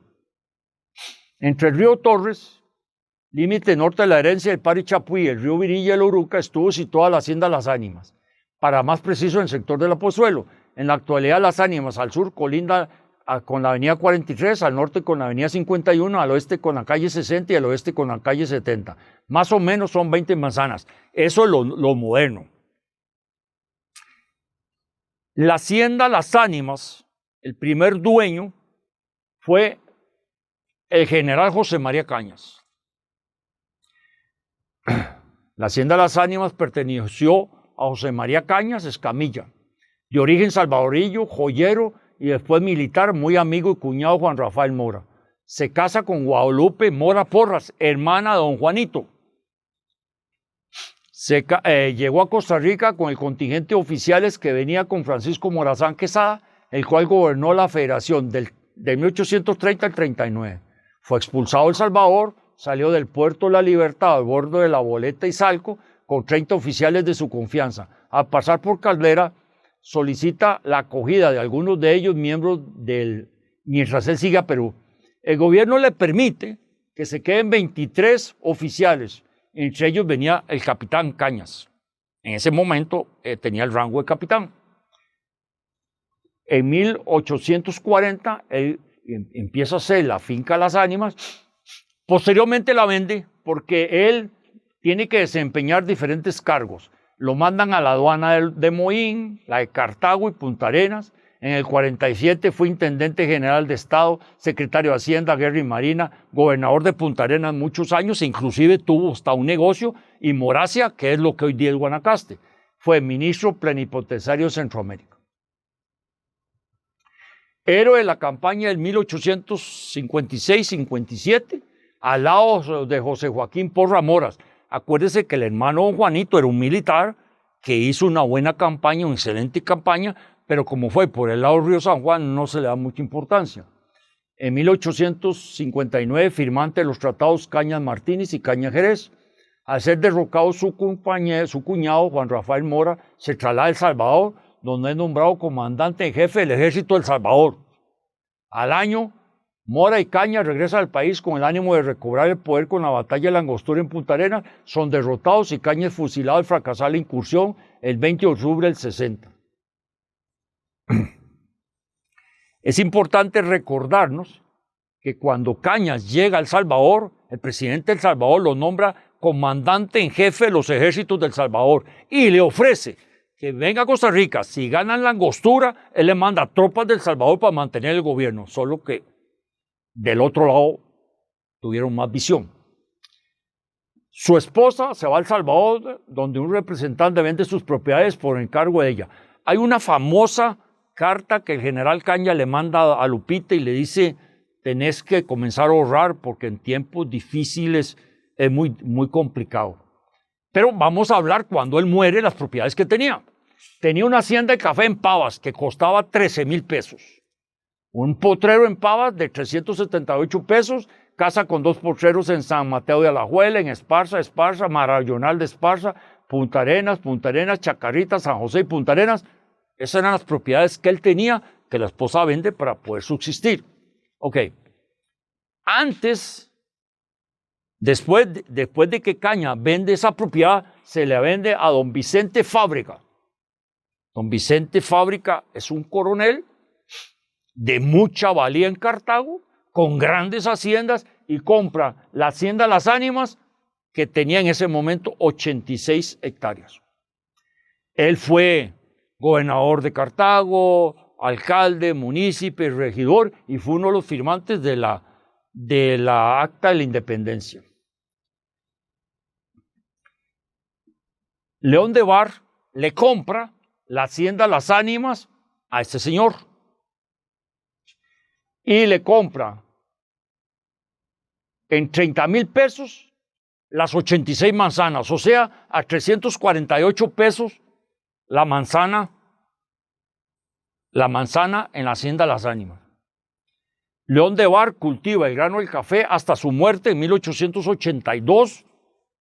Entre el río Torres, límite norte de la herencia del Pari Chapuí, el río Virilla y la Uruca, estuvo situada la Hacienda Las Ánimas. Para más preciso, en el sector del Apozuelo. En la actualidad, Las Ánimas al sur colinda con la avenida 43, al norte con la avenida 51, al oeste con la calle 60 y al oeste con la calle 70. Más o menos son 20 manzanas. Eso es lo moderno. La Hacienda Las Ánimas, el primer dueño fue el general José María Cañas. La Hacienda Las Ánimas perteneció a José María Cañas Escamilla, de origen salvadoreño, joyero y después militar, muy amigo y cuñado Juan Rafael Mora. Se casa con Guadalupe Mora Porras, hermana de don Juanito. Llegó a Costa Rica con el contingente de oficiales que venía con Francisco Morazán Quesada, el cual gobernó la federación de 1830 al 39. Fue expulsado de El Salvador, salió del puerto de La Libertad a bordo de la Boleta y Salco con 30 oficiales de su confianza. Al pasar por Caldera, solicita la acogida de algunos de ellos miembros mientras él sigue a Perú. El gobierno le permite que se queden 23 oficiales. Entre ellos venía el capitán Cañas. En ese momento tenía el rango de capitán. En 1840 él empieza a hacer la finca Las Ánimas. Posteriormente la vende porque él tiene que desempeñar diferentes cargos. Lo mandan a la aduana de Moín, la de Cartago y Punta Arenas. En el 47 fue intendente general de Estado, secretario de Hacienda, Guerra y Marina, gobernador de Punta Arenas muchos años, e inclusive tuvo hasta un negocio, y Moracia, que es lo que hoy día es Guanacaste. Fue ministro plenipotenciario de Centroamérica. Héroe de la campaña del 1856-57, al lado de José Joaquín Porra Moras. Acuérdese que el hermano don Juanito era un militar que hizo una buena campaña, una excelente campaña, pero como fue por el lado del río San Juan, no se le da mucha importancia. En 1859, firmante de los tratados Cañas Martínez y Cañas Jerez. Al ser derrocado su cuñado, Juan Rafael Mora, se traslada a El Salvador, donde es nombrado comandante en jefe del ejército de El Salvador. Al año, Mora y Cañas regresan al país con el ánimo de recobrar el poder con la batalla de la Angostura en Punta Arenas. Son derrotados y Cañas fusilado al fracasar la incursión el 20 de octubre del 60. Es importante recordarnos que cuando Cañas llega a El Salvador, el presidente de El Salvador lo nombra comandante en jefe de los ejércitos de El Salvador y le ofrece que venga a Costa Rica. Si ganan la Angostura, él le manda tropas de El Salvador para mantener el gobierno, solo que del otro lado tuvieron más visión. Su esposa se va a El Salvador, donde un representante vende sus propiedades por encargo de ella. Hay una famosa carta que el general Caña le manda a Lupita y le dice: tenés que comenzar a ahorrar porque en tiempos difíciles es muy complicado. Pero vamos a hablar cuando él muere las propiedades que tenía. Tenía una hacienda de café en Pavas que costaba 13,000 pesos. Un potrero en Pavas de 378 pesos, casa con 2 potreros en San Mateo de Alajuela, en Esparza, Marallonal de Esparza, Punta Arenas, Chacarita, San José y Punta Arenas. Esas eran las propiedades que él tenía, que la esposa vende para poder subsistir. Ok. Después de que Caña vende esa propiedad, se le vende a don Vicente Fábrica. Don Vicente Fábrica es un coronel de mucha valía en Cartago, con grandes haciendas, y compra la hacienda Las Ánimas, que tenía en ese momento 86 hectáreas. Él fue gobernador de Cartago, alcalde, munícipe, regidor, y fue uno de los firmantes de la Acta de la Independencia. León de Bar le compra la hacienda Las Ánimas a este señor y le compra en 30,000 pesos las 86 manzanas, o sea, a 348 pesos la manzana en la hacienda Las Ánimas. León de Bar cultiva el grano del café hasta su muerte en 1882.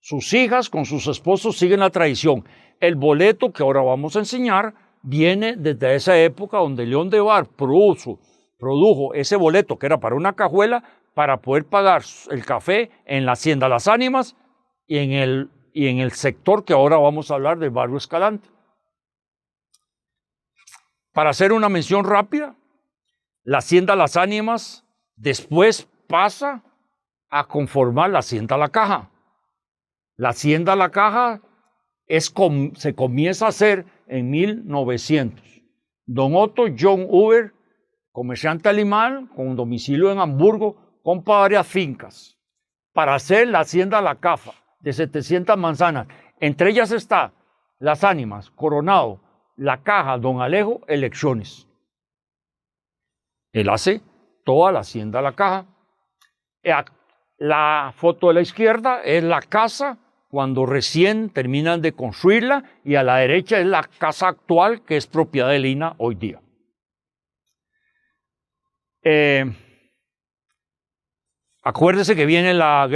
Sus hijas con sus esposos siguen la tradición. El boleto que ahora vamos a enseñar viene desde esa época donde León de Bar produjo ese boleto que era para una cajuela para poder pagar el café en la hacienda Las Ánimas y en el sector que ahora vamos a hablar del barrio Escalante. Para hacer una mención rápida, la hacienda Las Ánimas después pasa a conformar la hacienda La Caja. La hacienda La Caja se comienza a hacer en 1900. Don Otto John Uber, comerciante alemán con domicilio en Hamburgo, compra varias fincas para hacer la hacienda La Caja de 700 manzanas. Entre ellas está Las Ánimas, Coronado, La Caja, Don Alejo, Elecciones. Él hace toda la hacienda La Caja. La foto de la izquierda es la casa cuando recién terminan de construirla, y a la derecha es la casa actual, que es propiedad de Lina hoy día. Acuérdese que viene la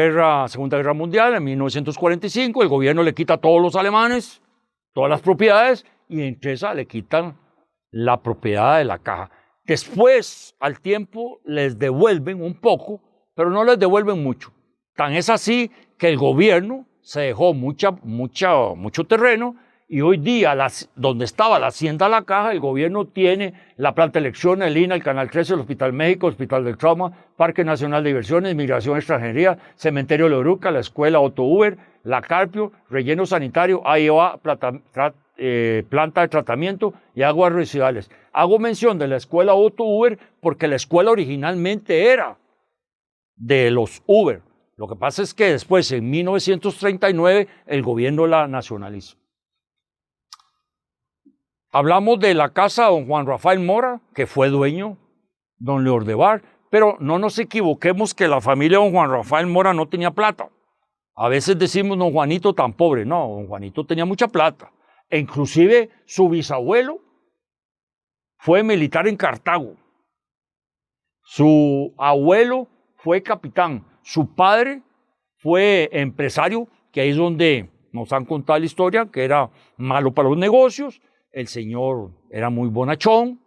Segunda Guerra Mundial en 1945, el gobierno le quita a todos los alemanes todas las propiedades, y entre esas le quitan la propiedad de La Caja. Después, al tiempo, les devuelven un poco, pero no les devuelven mucho. Tan es así que el gobierno se dejó mucho terreno, y hoy día, donde estaba la hacienda La Caja, el gobierno tiene la planta de elecciones, el INA, el Canal 13, el Hospital México, el Hospital del Trauma, Parque Nacional de Diversiones, Migración Extranjería, Cementerio de Oruca, la Escuela Otto Uber, la Carpio, Relleno Sanitario, AIOA, planta de tratamiento y aguas residuales. Hago mención de la Escuela Otto Uber porque la escuela originalmente era de los Uber. Lo que pasa es que después, en 1939, el gobierno la nacionalizó. Hablamos de la casa de don Juan Rafael Mora, que fue dueño don León de Bar, pero no nos equivoquemos que la familia de don Juan Rafael Mora no tenía plata. A veces decimos don Juanito tan pobre. No, don Juanito tenía mucha plata. E inclusive su bisabuelo fue militar en Cartago. Su abuelo fue capitán. Su padre fue empresario, que ahí es donde nos han contado la historia, que era malo para los negocios. El señor era muy bonachón,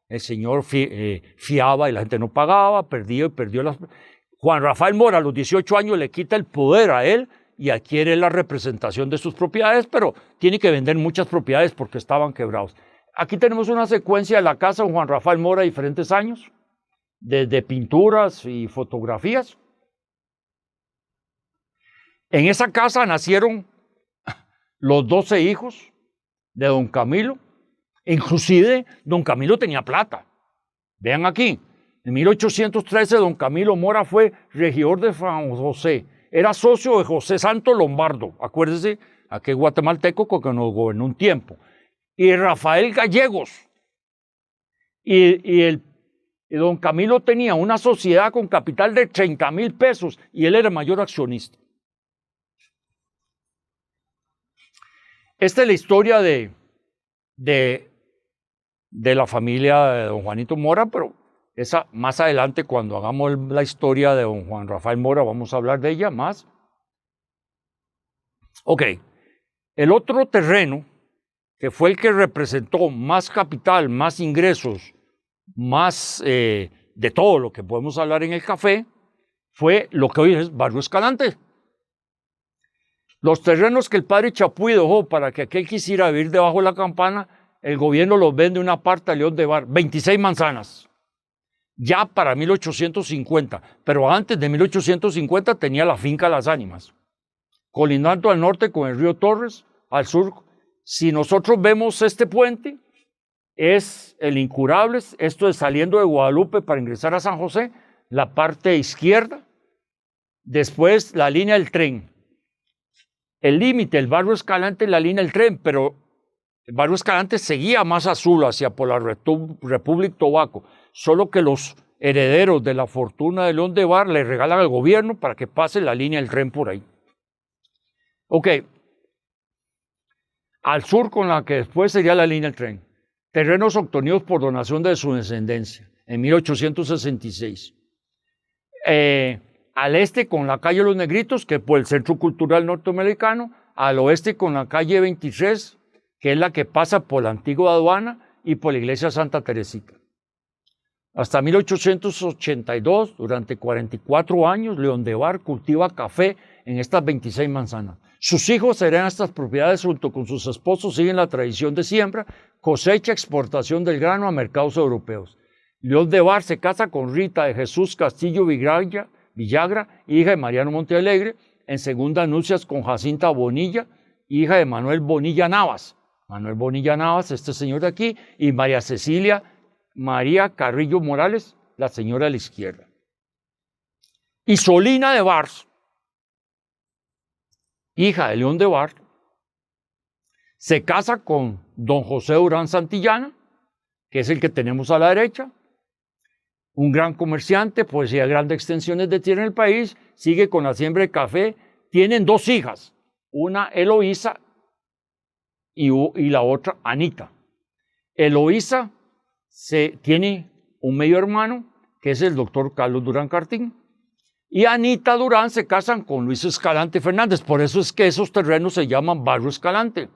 el señor fiaba y la gente no pagaba, perdió las... Juan Rafael Mora a los 18 años le quita el poder a él y adquiere la representación de sus propiedades, pero tiene que vender muchas propiedades porque estaban quebrados. Aquí tenemos una secuencia de la casa de Juan Rafael Mora de diferentes años, desde pinturas y fotografías. En esa casa nacieron los 12 hijos de don Camilo. Inclusive don Camilo tenía plata. Vean aquí, En 1813, don Camilo Mora fue regidor de San José. Era socio de José Santo Lombardo. Acuérdese, aquel guatemalteco que nos gobernó un tiempo. Y Rafael Gallegos. Y don Camilo tenía una sociedad con capital de 30,000 pesos y él era el mayor accionista. Esta es la historia de la familia de don Juanito Mora, pero esa más adelante, cuando hagamos la historia de don Juan Rafael Mora, vamos a hablar de ella más. Ok, el otro terreno, que fue el que representó más capital, más ingresos, más de todo lo que podemos hablar en el café, fue lo que hoy es Barrio Escalante. Los terrenos que el padre Chapuy dejó para que aquel quisiera vivir debajo de la campana, el gobierno los vende una parte a León de Bar, 26 manzanas, ya para 1850, pero antes de 1850 tenía la finca Las Ánimas, colindando al norte con el río Torres, al sur. Si nosotros vemos este puente, es el Incurables, esto es saliendo de Guadalupe para ingresar a San José, la parte izquierda, después la línea del tren. El límite, el Barrio Escalante, la línea del tren, pero el Barrio Escalante seguía más azul hacia por la República Tobaco, solo que los herederos de la fortuna de León de Bar le regalan al gobierno para que pase la línea del tren por ahí. Ok, al sur con la que después sería la línea del tren, terrenos obtenidos por donación de su descendencia en 1866. Al este con la calle Los Negritos, que es por el Centro Cultural Norteamericano, al oeste con la calle 23, que es la que pasa por la antigua aduana y por la iglesia Santa Teresita. Hasta 1882, durante 44 años, León de Bar cultiva café en estas 26 manzanas. Sus hijos heredan estas propiedades junto con sus esposos, siguen la tradición de siembra, cosecha, exportación del grano a mercados europeos. León de Bar se casa con Rita de Jesús Castillo Villagra, hija de Mariano Montealegre, en segunda nupcias con Jacinta Bonilla, hija de Manuel Bonilla Navas. Manuel Bonilla Navas, este señor de aquí, y María Cecilia María Carrillo Morales, la señora de la izquierda. Y Solina de Bars, hija de León de Bar, se casa con don José Durán Santillana, que es el que tenemos a la derecha, un gran comerciante, poseía grandes extensiones de tierra en el país, sigue con la siembra de café, tienen 2 hijas, una Eloísa y la otra Anita. Eloísa tiene un medio hermano, que es el doctor Carlos Durán Cartín, y Anita Durán se casan con Luis Escalante Fernández, por eso es que esos terrenos se llaman Barrio Escalante.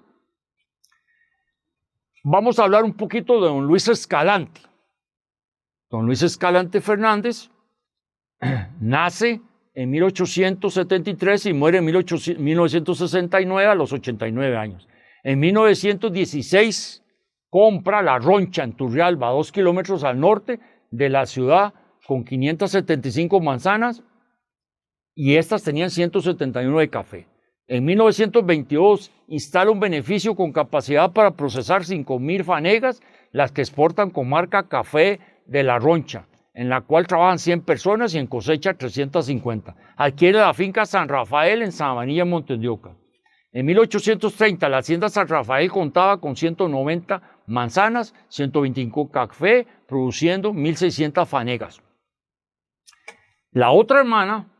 Vamos a hablar un poquito de don Luis Escalante. Don Luis Escalante Fernández nace en 1873 y muere en 1969 a los 89 años. En 1916 compra La Roncha en Turrialba, 2 kilómetros al norte de la ciudad, con 575 manzanas, y estas tenían 179 de café. En 1922 instala un beneficio con capacidad para procesar 5,000 fanegas, las que exportan con marca Café de La Roncha, en la cual trabajan 100 personas y en cosecha 350. Adquiere la finca San Rafael en Sabanilla, Montes de Oca. En 1830 la hacienda San Rafael contaba con 190 manzanas, 125 café, produciendo 1,600 fanegas. La otra hermana,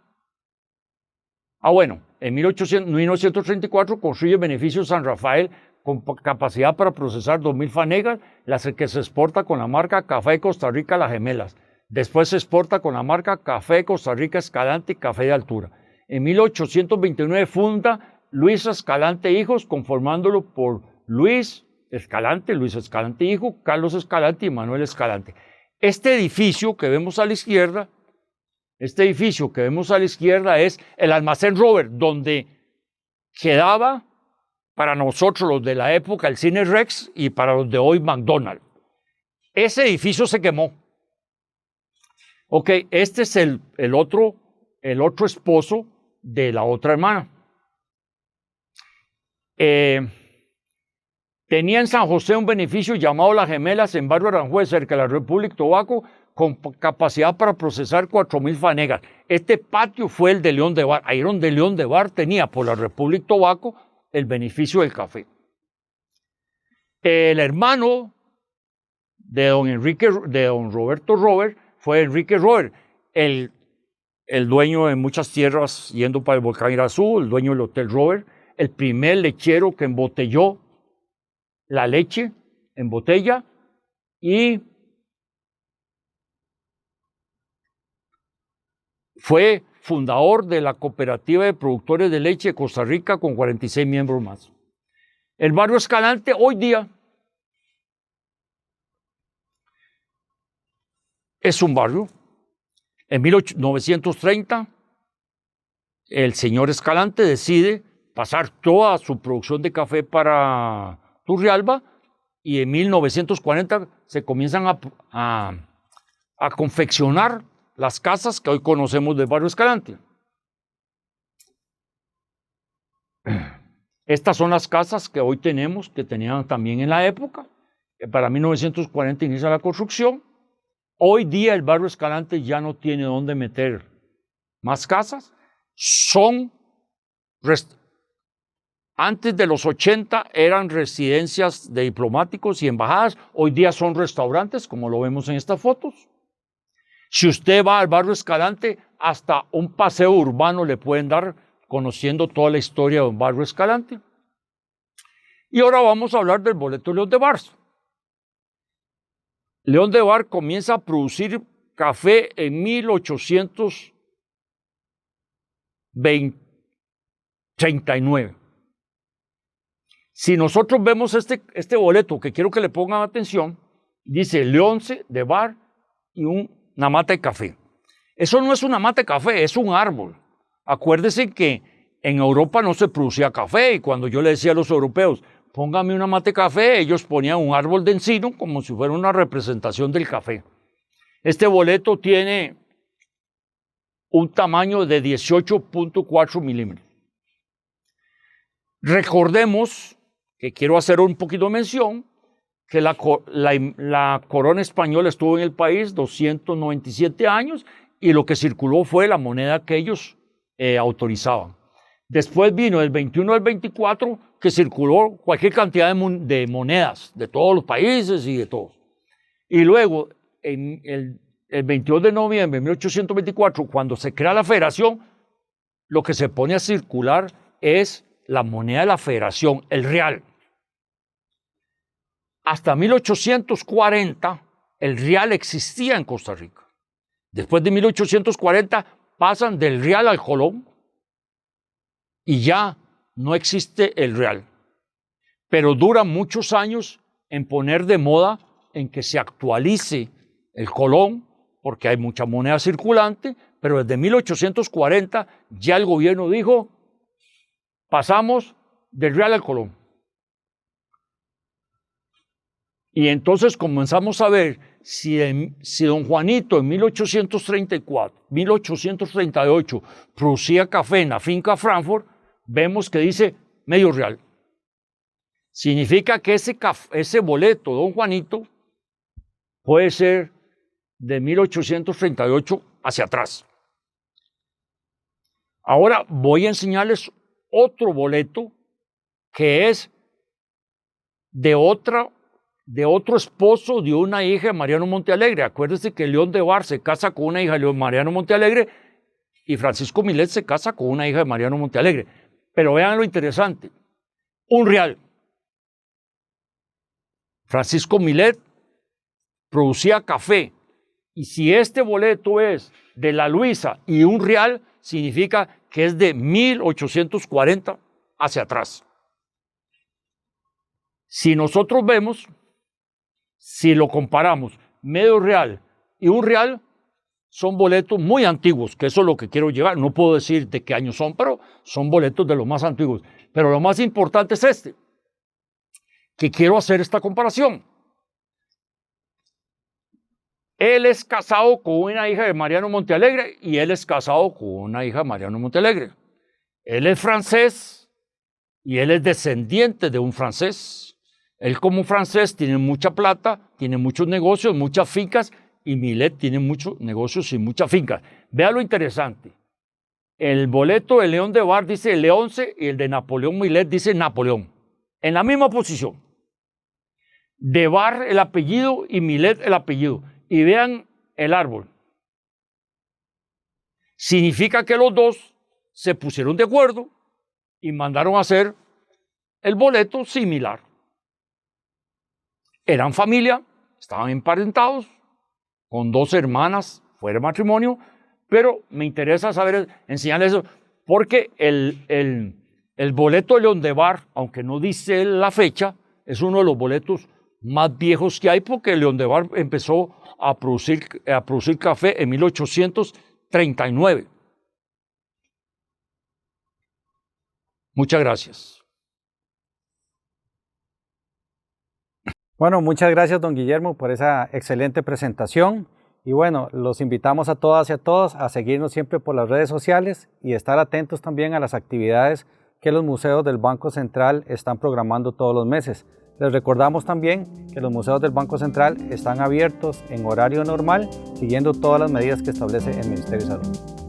en 1934 construye Beneficio San Rafael con capacidad para procesar 2,000 fanegas, las que se exporta con la marca Café Costa Rica Las Gemelas. Después se exporta con la marca Café Costa Rica Escalante y Café de Altura. En 1829 funda Luis Escalante Hijos, conformándolo por Luis Escalante Hijo, Carlos Escalante y Manuel Escalante. Este edificio que vemos a la izquierda es el Almacén Robert, donde quedaba para nosotros los de la época el Cine Rex y para los de hoy McDonald's. Ese edificio se quemó. Ok, este es el otro esposo de la otra hermana. Tenía en San José un beneficio llamado Las Gemelas en Barrio Aranjuez, cerca de la República Tobaco, con capacidad para procesar 4.000 fanegas. Este patio fue el de León de Bar. Ahí donde León de Bar tenía por la República Tobaco el beneficio del café. El hermano de don Roberto Robert fue Enrique Robert, el dueño de muchas tierras yendo para el volcán Irazú, el dueño del Hotel Robert, el primer lechero que embotelló la leche en botella y fue fundador de la Cooperativa de Productores de Leche de Costa Rica con 46 miembros más. El barrio Escalante hoy día es un barrio. En 1930, el señor Escalante decide pasar toda su producción de café para Turrialba y en 1940 se comienzan a confeccionar las casas que hoy conocemos del barrio Escalante. Estas son las casas que hoy tenemos, que tenían también en la época. Para 1940 inicia la construcción. Hoy día el barrio Escalante ya no tiene dónde meter más casas. Antes de los 80 eran residencias de diplomáticos y embajadas. Hoy día son restaurantes, como lo vemos en estas fotos. Si usted va al barrio Escalante, hasta un paseo urbano le pueden dar conociendo toda la historia de un barrio Escalante. Y ahora vamos a hablar del boleto León de Bar. León de Bar comienza a producir café en 1839. Si nosotros vemos este boleto, que quiero que le pongan atención, dice Leonce de Bar y una mata de café. Eso no es una mata de café, es un árbol. Acuérdense que en Europa no se producía café y cuando yo le decía a los europeos, póngame una mata de café, ellos ponían un árbol de encino como si fuera una representación del café. Este boleto tiene un tamaño de 18.4 milímetros. Recordemos que quiero hacer un poquito de mención que la corona española estuvo en el país 297 años y lo que circuló fue la moneda que ellos autorizaban. Después vino el 21 al 24 que circuló cualquier cantidad de monedas de todos los países y de todos. Y luego, en el 22 de noviembre de 1824, cuando se crea la federación, lo que se pone a circular es la moneda de la federación, el real. Hasta 1840, el real existía en Costa Rica. Después de 1840, pasan del real al colón y ya no existe el real. Pero dura muchos años en poner de moda en que se actualice el colón, porque hay mucha moneda circulante, pero desde 1840 ya el gobierno dijo, pasamos del real al colón. Y entonces comenzamos a ver si don Juanito en 1838 producía café en la finca Frankfurt, vemos que dice medio real. Significa que ese boleto, don Juanito, puede ser de 1838 hacia atrás. Ahora voy a enseñarles otro boleto que es de otro esposo de una hija de Mariano Montealegre. Acuérdense que León de Bar se casa con una hija de Mariano Montealegre y Francisco Millet se casa con una hija de Mariano Montealegre. Pero vean lo interesante, un real. Francisco Millet producía café y si este boleto es de la Luisa y un real, significa que es de 1840 hacia atrás. Si nosotros vemos, si lo comparamos, medio real y un real, son boletos muy antiguos, que eso es lo que quiero llegar. No puedo decir de qué año son, pero son boletos de los más antiguos. Pero lo más importante es que quiero hacer esta comparación. Él es casado con una hija de Mariano Montealegre y él es casado con una hija de Mariano Montealegre. Él es francés y él es descendiente de un francés. Él como francés tiene mucha plata, tiene muchos negocios, muchas fincas y Milet tienen muchos negocios y muchas fincas. Vea lo interesante. El boleto de León de Bar dice Leonce y el de Napoleón Milet dice Napoleón. En la misma posición. De Bar el apellido y Milet el apellido. Y vean el árbol. Significa que los dos se pusieron de acuerdo y mandaron a hacer el boleto similar. Eran familia, estaban emparentados, con 2 hermanas fuera de matrimonio, pero me interesa saber, enseñarles eso, porque el boleto de León de Bar, aunque no dice la fecha, es uno de los boletos más viejos que hay, porque León de Bar empezó a producir café en 1839. Muchas gracias. Bueno, muchas gracias, don Guillermo, por esa excelente presentación. Y bueno, los invitamos a todas y a todos a seguirnos siempre por las redes sociales y estar atentos también a las actividades que los museos del Banco Central están programando todos los meses. Les recordamos también que los museos del Banco Central están abiertos en horario normal, siguiendo todas las medidas que establece el Ministerio de Salud.